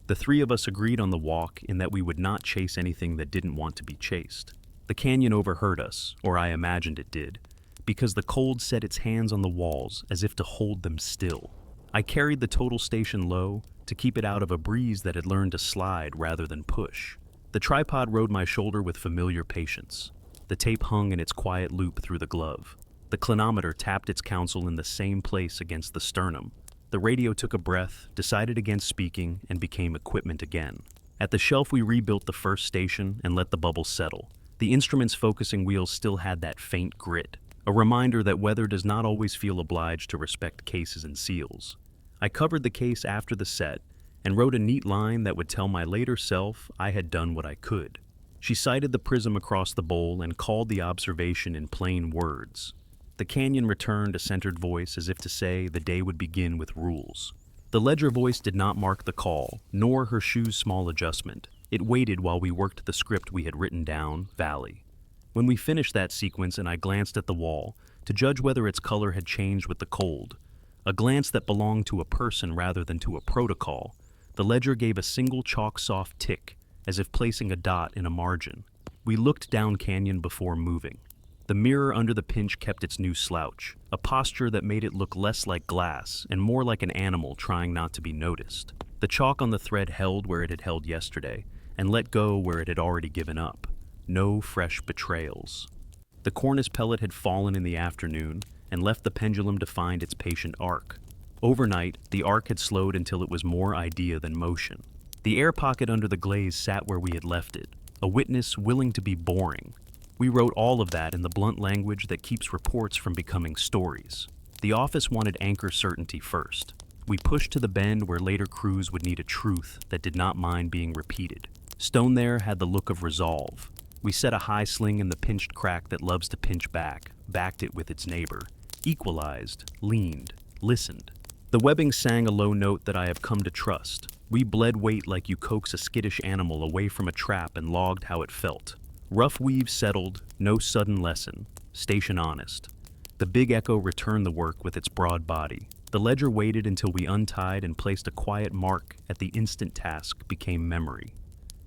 The three of us agreed on the walk in that we would not chase anything that didn't want to be chased. The canyon overheard us, or I imagined it did, because the cold set its hands on the walls as if to hold them still. I carried the total station low to keep it out of a breeze that had learned to slide rather than push. The tripod rode my shoulder with familiar patience. The tape hung in its quiet loop through the glove. The clinometer tapped its counsel in the same place against the sternum. The radio took a breath, decided against speaking, and became equipment again. At the shelf, we rebuilt the first station and let the bubble settle. The instrument's focusing wheels still had that faint grit, a reminder that weather does not always feel obliged to respect cases and seals. I covered the case after the set and wrote a neat line that would tell my later self I had done what I could. She sighted the prism across the bowl and called the observation in plain words. The canyon returned a centered voice as if to say the day would begin with rules. The ledger voice did not mark the call, nor her shoe's small adjustment. It waited while we worked the script we had written down, Valley. When we finished that sequence and I glanced at the wall, to judge whether its color had changed with the cold, a glance that belonged to a person rather than to a protocol, The ledger gave a single chalk-soft tick, as if placing a dot in a margin. We looked down canyon before moving. The mirror under the pinch kept its new slouch, a posture that made it look less like glass and more like an animal trying not to be noticed. The chalk on the thread held where it had held yesterday, and let go where it had already given up. No fresh betrayals. The cornice pellet had fallen in the afternoon and left the pendulum to find its patient arc. Overnight, the arc had slowed until it was more idea than motion. The air pocket under the glaze sat where we had left it, a witness willing to be boring. We wrote all of that in the blunt language that keeps reports from becoming stories. The office wanted anchor certainty first. We pushed to the bend where later crews would need a truth that did not mind being repeated. Stone there had the look of resolve. We set a high sling in the pinched crack that loves to pinch back, backed it with its neighbor, equalized, leaned, listened. The webbing sang a low note that I have come to trust. We bled weight like you coax a skittish animal away from a trap and logged how it felt. Rough weave settled, no sudden lesson, station honest. The big echo returned the work with its broad body. The ledger waited until we untied and placed a quiet mark at the instant task became memory.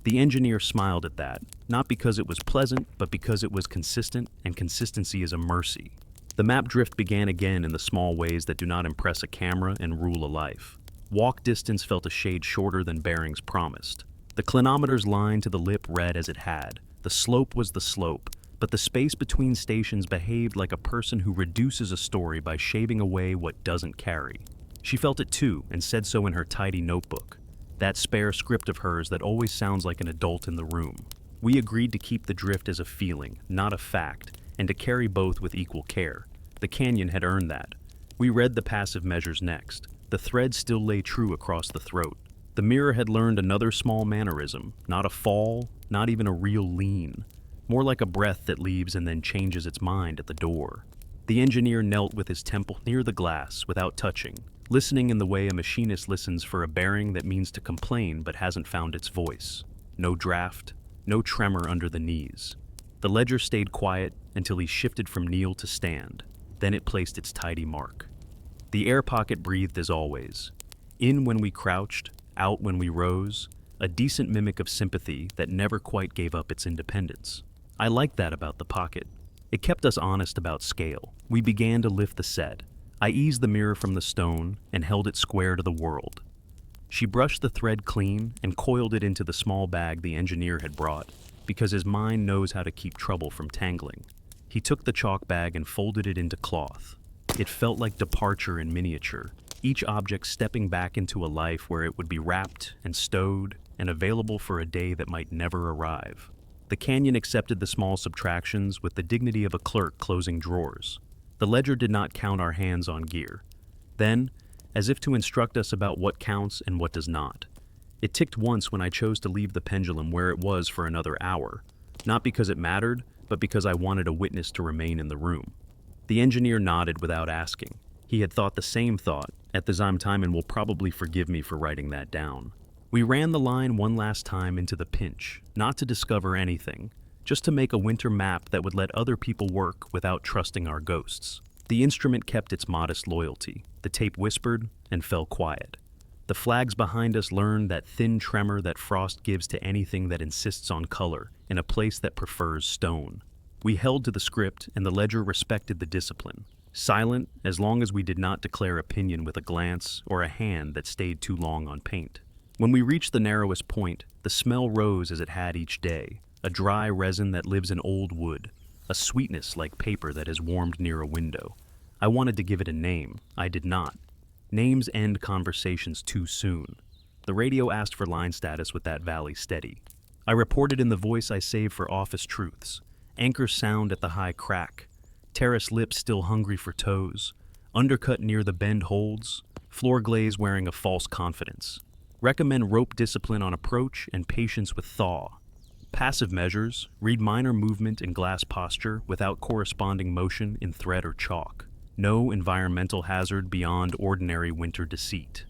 The engineer smiled at that, not because it was pleasant, but because it was consistent, and consistency is a mercy. The map drift began again in the small ways that do not impress a camera and rule a life. Walk distance felt a shade shorter than bearings promised. The clinometer's line to the lip read as it had. The slope was the slope, but the space between stations behaved like a person who reduces a story by shaving away what doesn't carry. She felt it too, and said so in her tidy notebook. That spare script of hers that always sounds like an adult in the room. We agreed to keep the drift as a feeling, not a fact, and to carry both with equal care. The canyon had earned that. We read the passive measures next. The thread still lay true across the throat. The mirror had learned another small mannerism, not a fall, not even a real lean. More like a breath that leaves and then changes its mind at the door. The engineer knelt with his temple near the glass without touching, listening in the way a machinist listens for a bearing that means to complain but hasn't found its voice. No draft, no tremor under the knees. The ledger stayed quiet until he shifted from kneel to stand. Then it placed its tidy mark. The air pocket breathed as always. In when we crouched, out when we rose, a decent mimic of sympathy that never quite gave up its independence. I liked that about the pocket. It kept us honest about scale. We began to lift the set. I eased the mirror from the stone and held it square to the world. She brushed the thread clean and coiled it into the small bag the engineer had brought, because his mind knows how to keep trouble from tangling. He took the chalk bag and folded it into cloth. It felt like departure in miniature, each object stepping back into a life where it would be wrapped and stowed and available for a day that might never arrive. The canyon accepted the small subtractions with the dignity of a clerk closing drawers. The ledger did not count our hands on gear. Then, as if to instruct us about what counts and what does not, it ticked once when I chose to leave the pendulum where it was for another hour, not because it mattered, but because I wanted a witness to remain in the room. The engineer nodded without asking. He had thought the same thought, at the same time, and will probably forgive me for writing that down. We ran the line one last time into the pinch, not to discover anything, just to make a winter map that would let other people work without trusting our ghosts. The instrument kept its modest loyalty. The tape whispered and fell quiet. The flags behind us learned that thin tremor that frost gives to anything that insists on color in a place that prefers stone. We held to the script, and the ledger respected the discipline. Silent, as long as we did not declare opinion with a glance or a hand that stayed too long on paint. When we reached the narrowest point, the smell rose as it had each day, a dry resin that lives in old wood, a sweetness like paper that has warmed near a window. I wanted to give it a name. I did not. Names end conversations too soon. The radio asked for line status with that valley steady. I reported in the voice I saved for office truths. Anchor sound at the high crack. Terrace lips still hungry for toes. Undercut near the bend holds. Floor glaze wearing a false confidence. Recommend rope discipline on approach and patience with thaw. Passive measures, read minor movement in glass posture without corresponding motion in thread or chalk. No environmental hazard beyond ordinary winter deceit.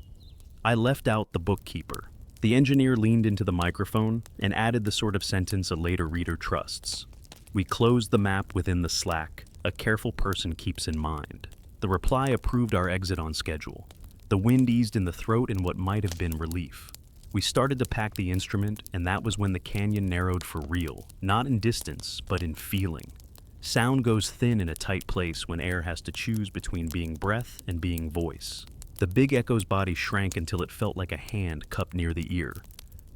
I left out the bookkeeper. The engineer leaned into the microphone and added the sort of sentence a later reader trusts. We closed the map within the slack, a careful person keeps in mind. The reply approved our exit on schedule. The wind eased in the throat in what might have been relief. We started to pack the instrument, and that was when the canyon narrowed for real, not in distance, but in feeling. Sound goes thin in a tight place when air has to choose between being breath and being voice. The big echo's body shrank until it felt like a hand cupped near the ear.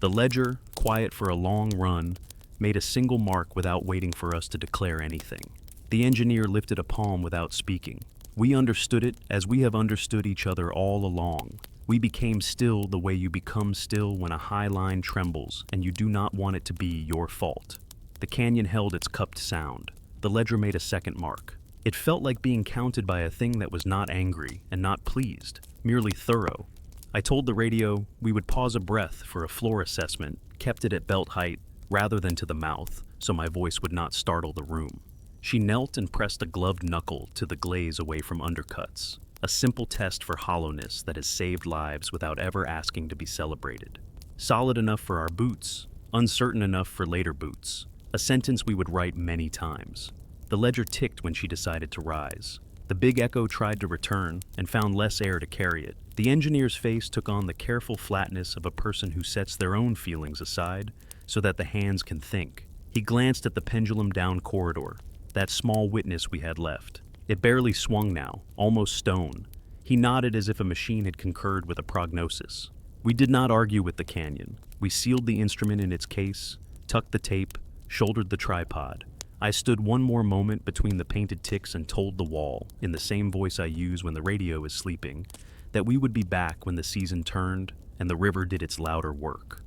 The ledger, quiet for a long run, made a single mark without waiting for us to declare anything. The engineer lifted a palm without speaking. We understood it as we have understood each other all along. We became still the way you become still when a high line trembles and you do not want it to be your fault. The canyon held its cupped sound. The ledger made a second mark. It felt like being counted by a thing that was not angry and not pleased, merely thorough. I told the radio we would pause a breath for a floor assessment, kept it at belt height rather than to the mouth, so my voice would not startle the room. She knelt and pressed a gloved knuckle to the glaze away from undercuts, a simple test for hollowness that has saved lives without ever asking to be celebrated. Solid enough for our boots, uncertain enough for later boots, a sentence we would write many times. The ledger ticked when she decided to rise. The big echo tried to return and found less air to carry it. The engineer's face took on the careful flatness of a person who sets their own feelings aside so that the hands can think. He glanced at the pendulum down corridor, that small witness we had left. It barely swung now, almost stone. He nodded as if a machine had concurred with a prognosis. We did not argue with the canyon. We sealed the instrument in its case, tucked the tape, shouldered the tripod. I stood one more moment between the painted ticks and told the wall, in the same voice I use when the radio is sleeping, that we would be back when the season turned and the river did its louder work.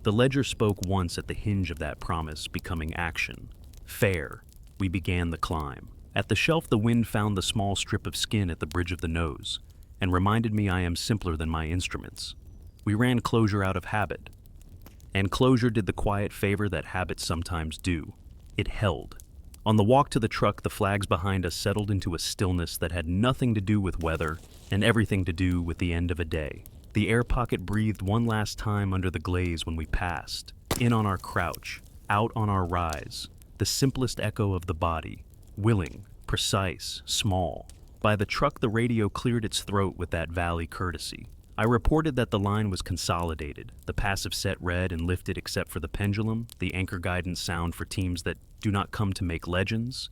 The ledger spoke once at the hinge of that promise becoming action. Fair. We began the climb. At the shelf, the wind found the small strip of skin at the bridge of the nose and reminded me I am simpler than my instruments. We ran closure out of habit. And closure did the quiet favor that habits sometimes do. It held. On the walk to the truck, the flags behind us settled into a stillness that had nothing to do with weather and everything to do with the end of a day. The air pocket breathed one last time under the glaze when we passed, in on our crouch, out on our rise, the simplest echo of the body, willing, precise, small. By the truck, the radio cleared its throat with that valley courtesy. I reported that the line was consolidated, the passive set read and lifted except for the pendulum, the anchor guidance sound for teams that do not come to make legends,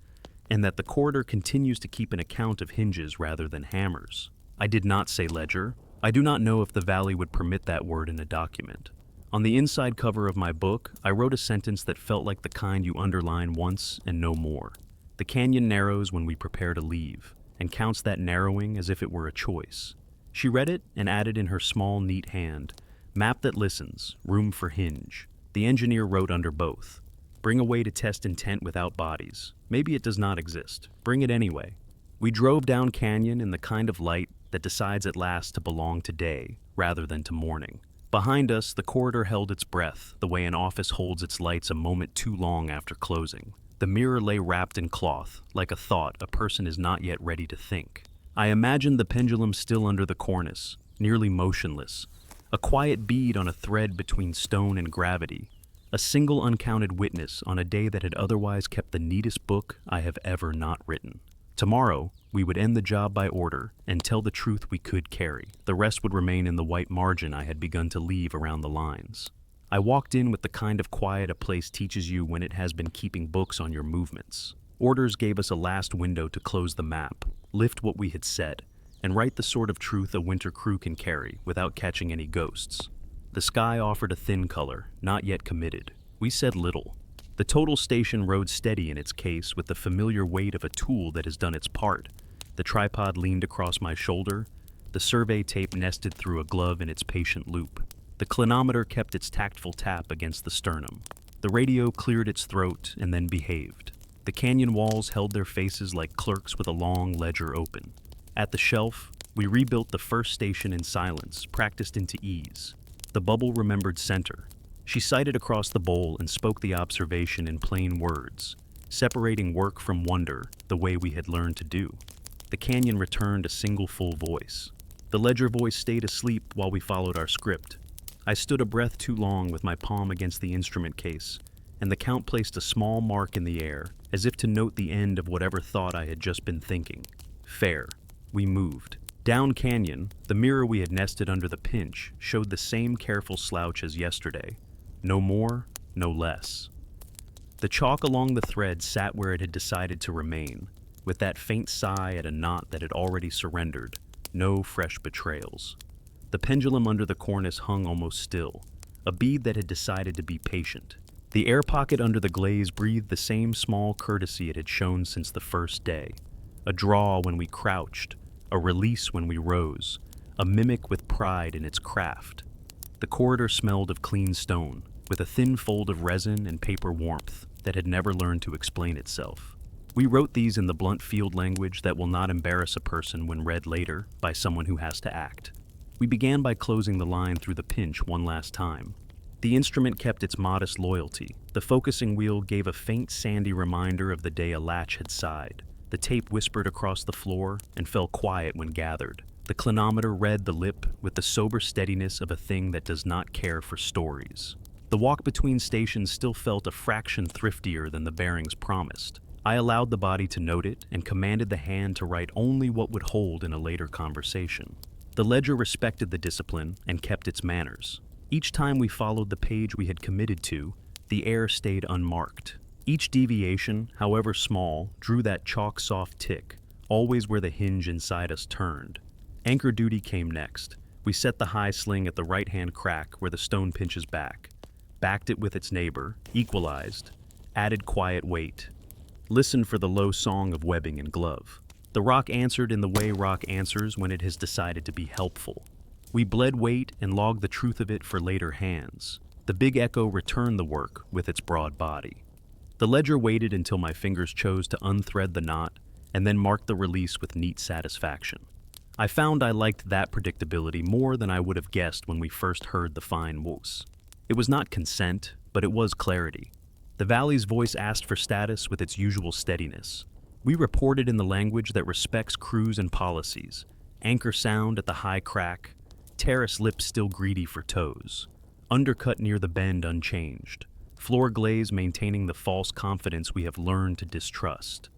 and that the corridor continues to keep an account of hinges rather than hammers. I did not say ledger. I do not know if the valley would permit that word in a document. On the inside cover of my book, I wrote a sentence that felt like the kind you underline once and no more. The canyon narrows when we prepare to leave, and counts that narrowing as if it were a choice. She read it and added in her small, neat hand, "Map that listens, room for hinge." The engineer wrote under both, "Bring a way to test intent without bodies. Maybe it does not exist. Bring it anyway." We drove down canyon in the kind of light that decides at last to belong to day rather than to morning. Behind us, the corridor held its breath, the way an office holds its lights a moment too long after closing. The mirror lay wrapped in cloth, like a thought a person is not yet ready to think. I imagined the pendulum still under the cornice, nearly motionless, a quiet bead on a thread between stone and gravity, a single uncounted witness on a day that had otherwise kept the neatest book I have ever not written. Tomorrow, we would end the job by order and tell the truth we could carry. The rest would remain in the white margin I had begun to leave around the lines. I walked in with the kind of quiet a place teaches you when it has been keeping books on your movements. Orders gave us a last window to close the map, lift what we had said, and write the sort of truth a winter crew can carry without catching any ghosts. The sky offered a thin color, not yet committed. We said little. The total station rode steady in its case with the familiar weight of a tool that has done its part. The tripod leaned across my shoulder, the survey tape nested through a glove in its patient loop. The clinometer kept its tactful tap against the sternum. The radio cleared its throat and then behaved. The canyon walls held their faces like clerks with a long ledger open. At the shelf, we rebuilt the first station in silence, practiced into ease. The bubble remembered center. She sighted across the bowl and spoke the observation in plain words, separating work from wonder the way we had learned to do. The canyon returned a single full voice. The ledger voice stayed asleep while we followed our script. I stood a breath too long with my palm against the instrument case, and the count placed a small mark in the air, as if to note the end of whatever thought I had just been thinking. Fair. We moved. Down canyon, the mirror we had nested under the pinch showed the same careful slouch as yesterday. No more, no less. The chalk along the thread sat where it had decided to remain, with that faint sigh at a knot that had already surrendered. No fresh betrayals. The pendulum under the cornice hung almost still, a bead that had decided to be patient. The air pocket under the glaze breathed the same small courtesy it had shown since the first day. A draw when we crouched, a release when we rose, a mimic with pride in its craft. The corridor smelled of clean stone, with a thin fold of resin and paper warmth that had never learned to explain itself. We wrote these in the blunt field language that will not embarrass a person when read later by someone who has to act. We began by closing the line through the pinch one last time. The instrument kept its modest loyalty. The focusing wheel gave a faint sandy reminder of the day a latch had sighed. The tape whispered across the floor and fell quiet when gathered. The clinometer read the lip with the sober steadiness of a thing that does not care for stories. The walk between stations still felt a fraction thriftier than the bearings promised. I allowed the body to note it and commanded the hand to write only what would hold in a later conversation. The ledger respected the discipline and kept its manners. Each time we followed the page we had committed to, the air stayed unmarked. Each deviation, however small, drew that chalk-soft tick, always where the hinge inside us turned. Anchor duty came next. We set the high sling at the right-hand crack where the stone pinches back, backed it with its neighbor, equalized, added quiet weight. Listened for the low song of webbing and glove. The rock answered in the way rock answers when it has decided to be helpful. We bled weight and logged the truth of it for later hands. The big echo returned the work with its broad body. The ledger waited until my fingers chose to unthread the knot and then marked the release with neat satisfaction. I found I liked that predictability more than I would have guessed when we first heard the fine whoosh. It was not consent, but it was clarity. The valley's voice asked for status with its usual steadiness. We reported in the language that respects crews and policies. Anchor sound at the high crack, terrace lips still greedy for toes. Undercut near the bend unchanged. Floor glaze maintaining the false confidence we have learned to distrust.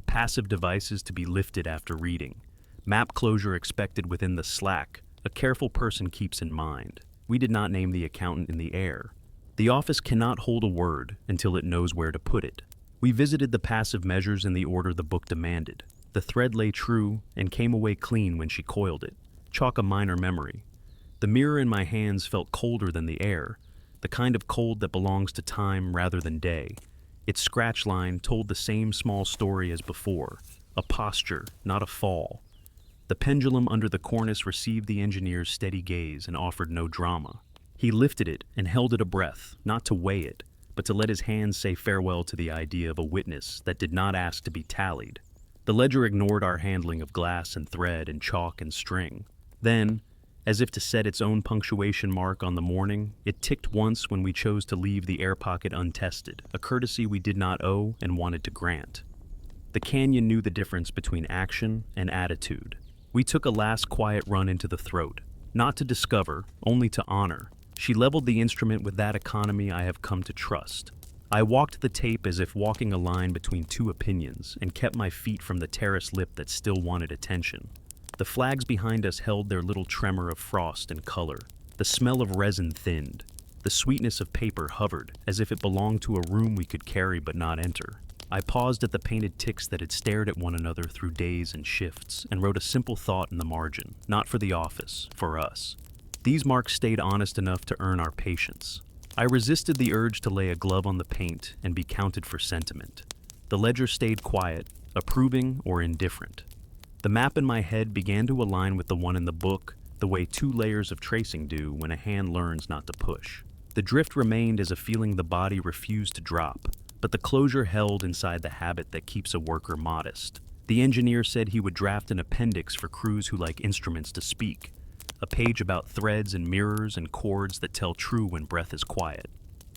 Passive devices to be lifted after reading. Map closure expected within the slack, a careful person keeps in mind. We did not name the accountant in the air. The office cannot hold a word until it knows where to put it. We visited the passive measures in the order the book demanded. The thread lay true and came away clean when she coiled it. Chalk a minor memory. The mirror in my hands felt colder than the air, the kind of cold that belongs to time rather than day. Its scratch line told the same small story as before, a posture, not a fall. The pendulum under the cornice received the engineer's steady gaze and offered no drama. He lifted it and held it a breath, not to weigh it, but to let his hands say farewell to the idea of a witness that did not ask to be tallied. The ledger ignored our handling of glass and thread and chalk and string. Then, as if to set its own punctuation mark on the morning, it ticked once when we chose to leave the air pocket untested, a courtesy we did not owe and wanted to grant. The canyon knew the difference between action and attitude. We took a last quiet run into the throat, not to discover, only to honor. She leveled the instrument with that economy I have come to trust. I walked the tape as if walking a line between two opinions and kept my feet from the terrace lip that still wanted attention. The flags behind us held their little tremor of frost and color. The smell of resin thinned. The sweetness of paper hovered, as if it belonged to a room we could carry but not enter. I paused at the painted ticks that had stared at one another through days and shifts and wrote a simple thought in the margin, not for the office, for us. These marks stayed honest enough to earn our patience. I resisted the urge to lay a glove on the paint and be counted for sentiment. The ledger stayed quiet, approving or indifferent. The map in my head began to align with the one in the book, the way 2 layers of tracing do when a hand learns not to push. The drift remained as a feeling the body refused to drop, but the closure held inside the habit that keeps a worker modest. The engineer said he would draft an appendix for crews who like instruments to speak. A page about threads and mirrors and chords that tell true when breath is quiet.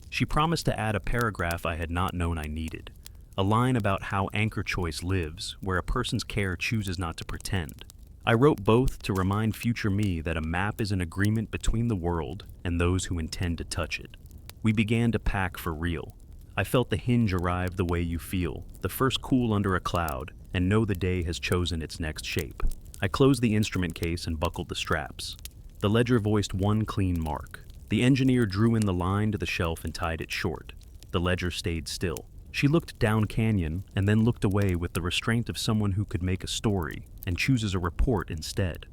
She promised to add a paragraph I had not known I needed. A line about how anchor choice lives, where a person's care chooses not to pretend. I wrote both to remind future me that a map is an agreement between the world and those who intend to touch it. We began to pack for real. I felt the hinge arrive the way you feel, the first cool under a cloud, and know the day has chosen its next shape. I closed the instrument case and buckled the straps. The ledger voiced one clean mark. The engineer drew in the line to the shelf and tied it short. The ledger stayed still. She looked down canyon and then looked away with the restraint of someone who could make a story and chooses a report instead.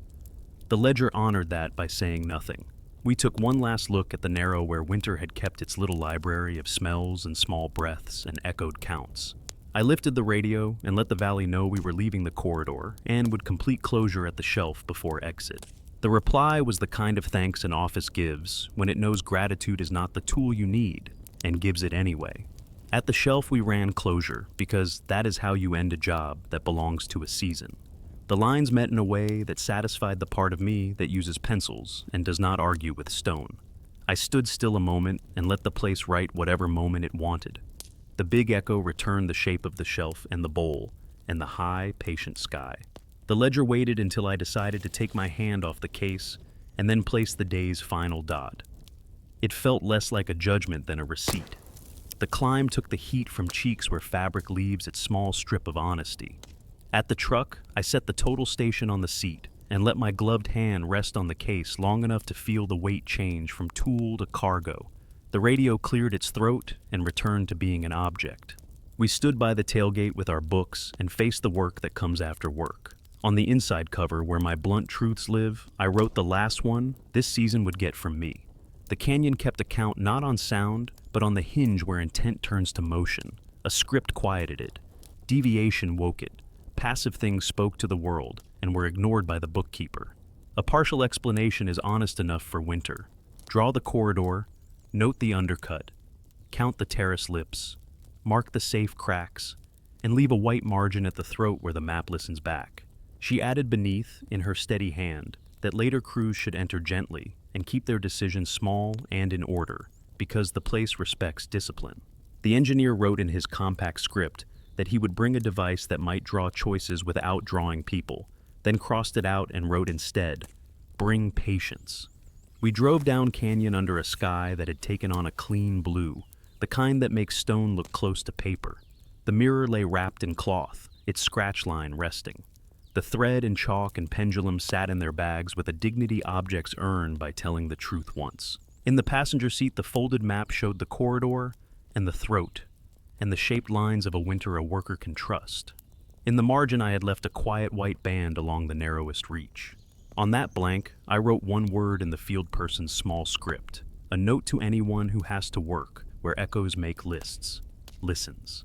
The ledger honored that by saying nothing. We took one last look at the narrow where winter had kept its little library of smells and small breaths and echoed counts. I lifted the radio and let the valley know we were leaving the corridor and would complete closure at the shelf before exit. The reply was the kind of thanks an office gives when it knows gratitude is not the tool you need and gives it anyway. At the shelf we ran closure because that is how you end a job that belongs to a season. The lines met in a way that satisfied the part of me that uses pencils and does not argue with stone. I stood still a moment and let the place write whatever moment it wanted. The big echo returned the shape of the shelf and the bowl, and the high, patient sky. The ledger waited until I decided to take my hand off the case and then place the day's final dot. It felt less like a judgment than a receipt. The climb took the heat from cheeks where fabric leaves its small strip of honesty. At the truck, I set the total station on the seat and let my gloved hand rest on the case long enough to feel the weight change from tool to cargo. The radio cleared its throat and returned to being an object. We stood by the tailgate with our books and faced the work that comes after work. On the inside cover, where my blunt truths live, I wrote the last one this season would get from me. The canyon kept account not on sound, but on the hinge where intent turns to motion. A script quieted it. Deviation woke it. Passive things spoke to the world and were ignored by the bookkeeper. A partial explanation is honest enough for winter. Draw the corridor, note the undercut, count the terrace lips, mark the safe cracks, and leave a white margin at the throat where the map listens back. She added beneath, in her steady hand, that later crews should enter gently and keep their decisions small and in order, because the place respects discipline. The engineer wrote in his compact script that he would bring a device that might draw choices without drawing people, then crossed it out and wrote instead, "Bring patience." We drove down canyon under a sky that had taken on a clean blue, the kind that makes stone look close to paper. The mirror lay wrapped in cloth, its scratch line resting. The thread and chalk and pendulum sat in their bags with a dignity objects earn by telling the truth once. In the passenger seat, the folded map showed the corridor and the throat, and the shaped lines of a winter a worker can trust. In the margin, I had left a quiet white band along the narrowest reach. On that blank, I wrote one word in the field person's small script, a note to anyone who has to work where echoes make lists: listens.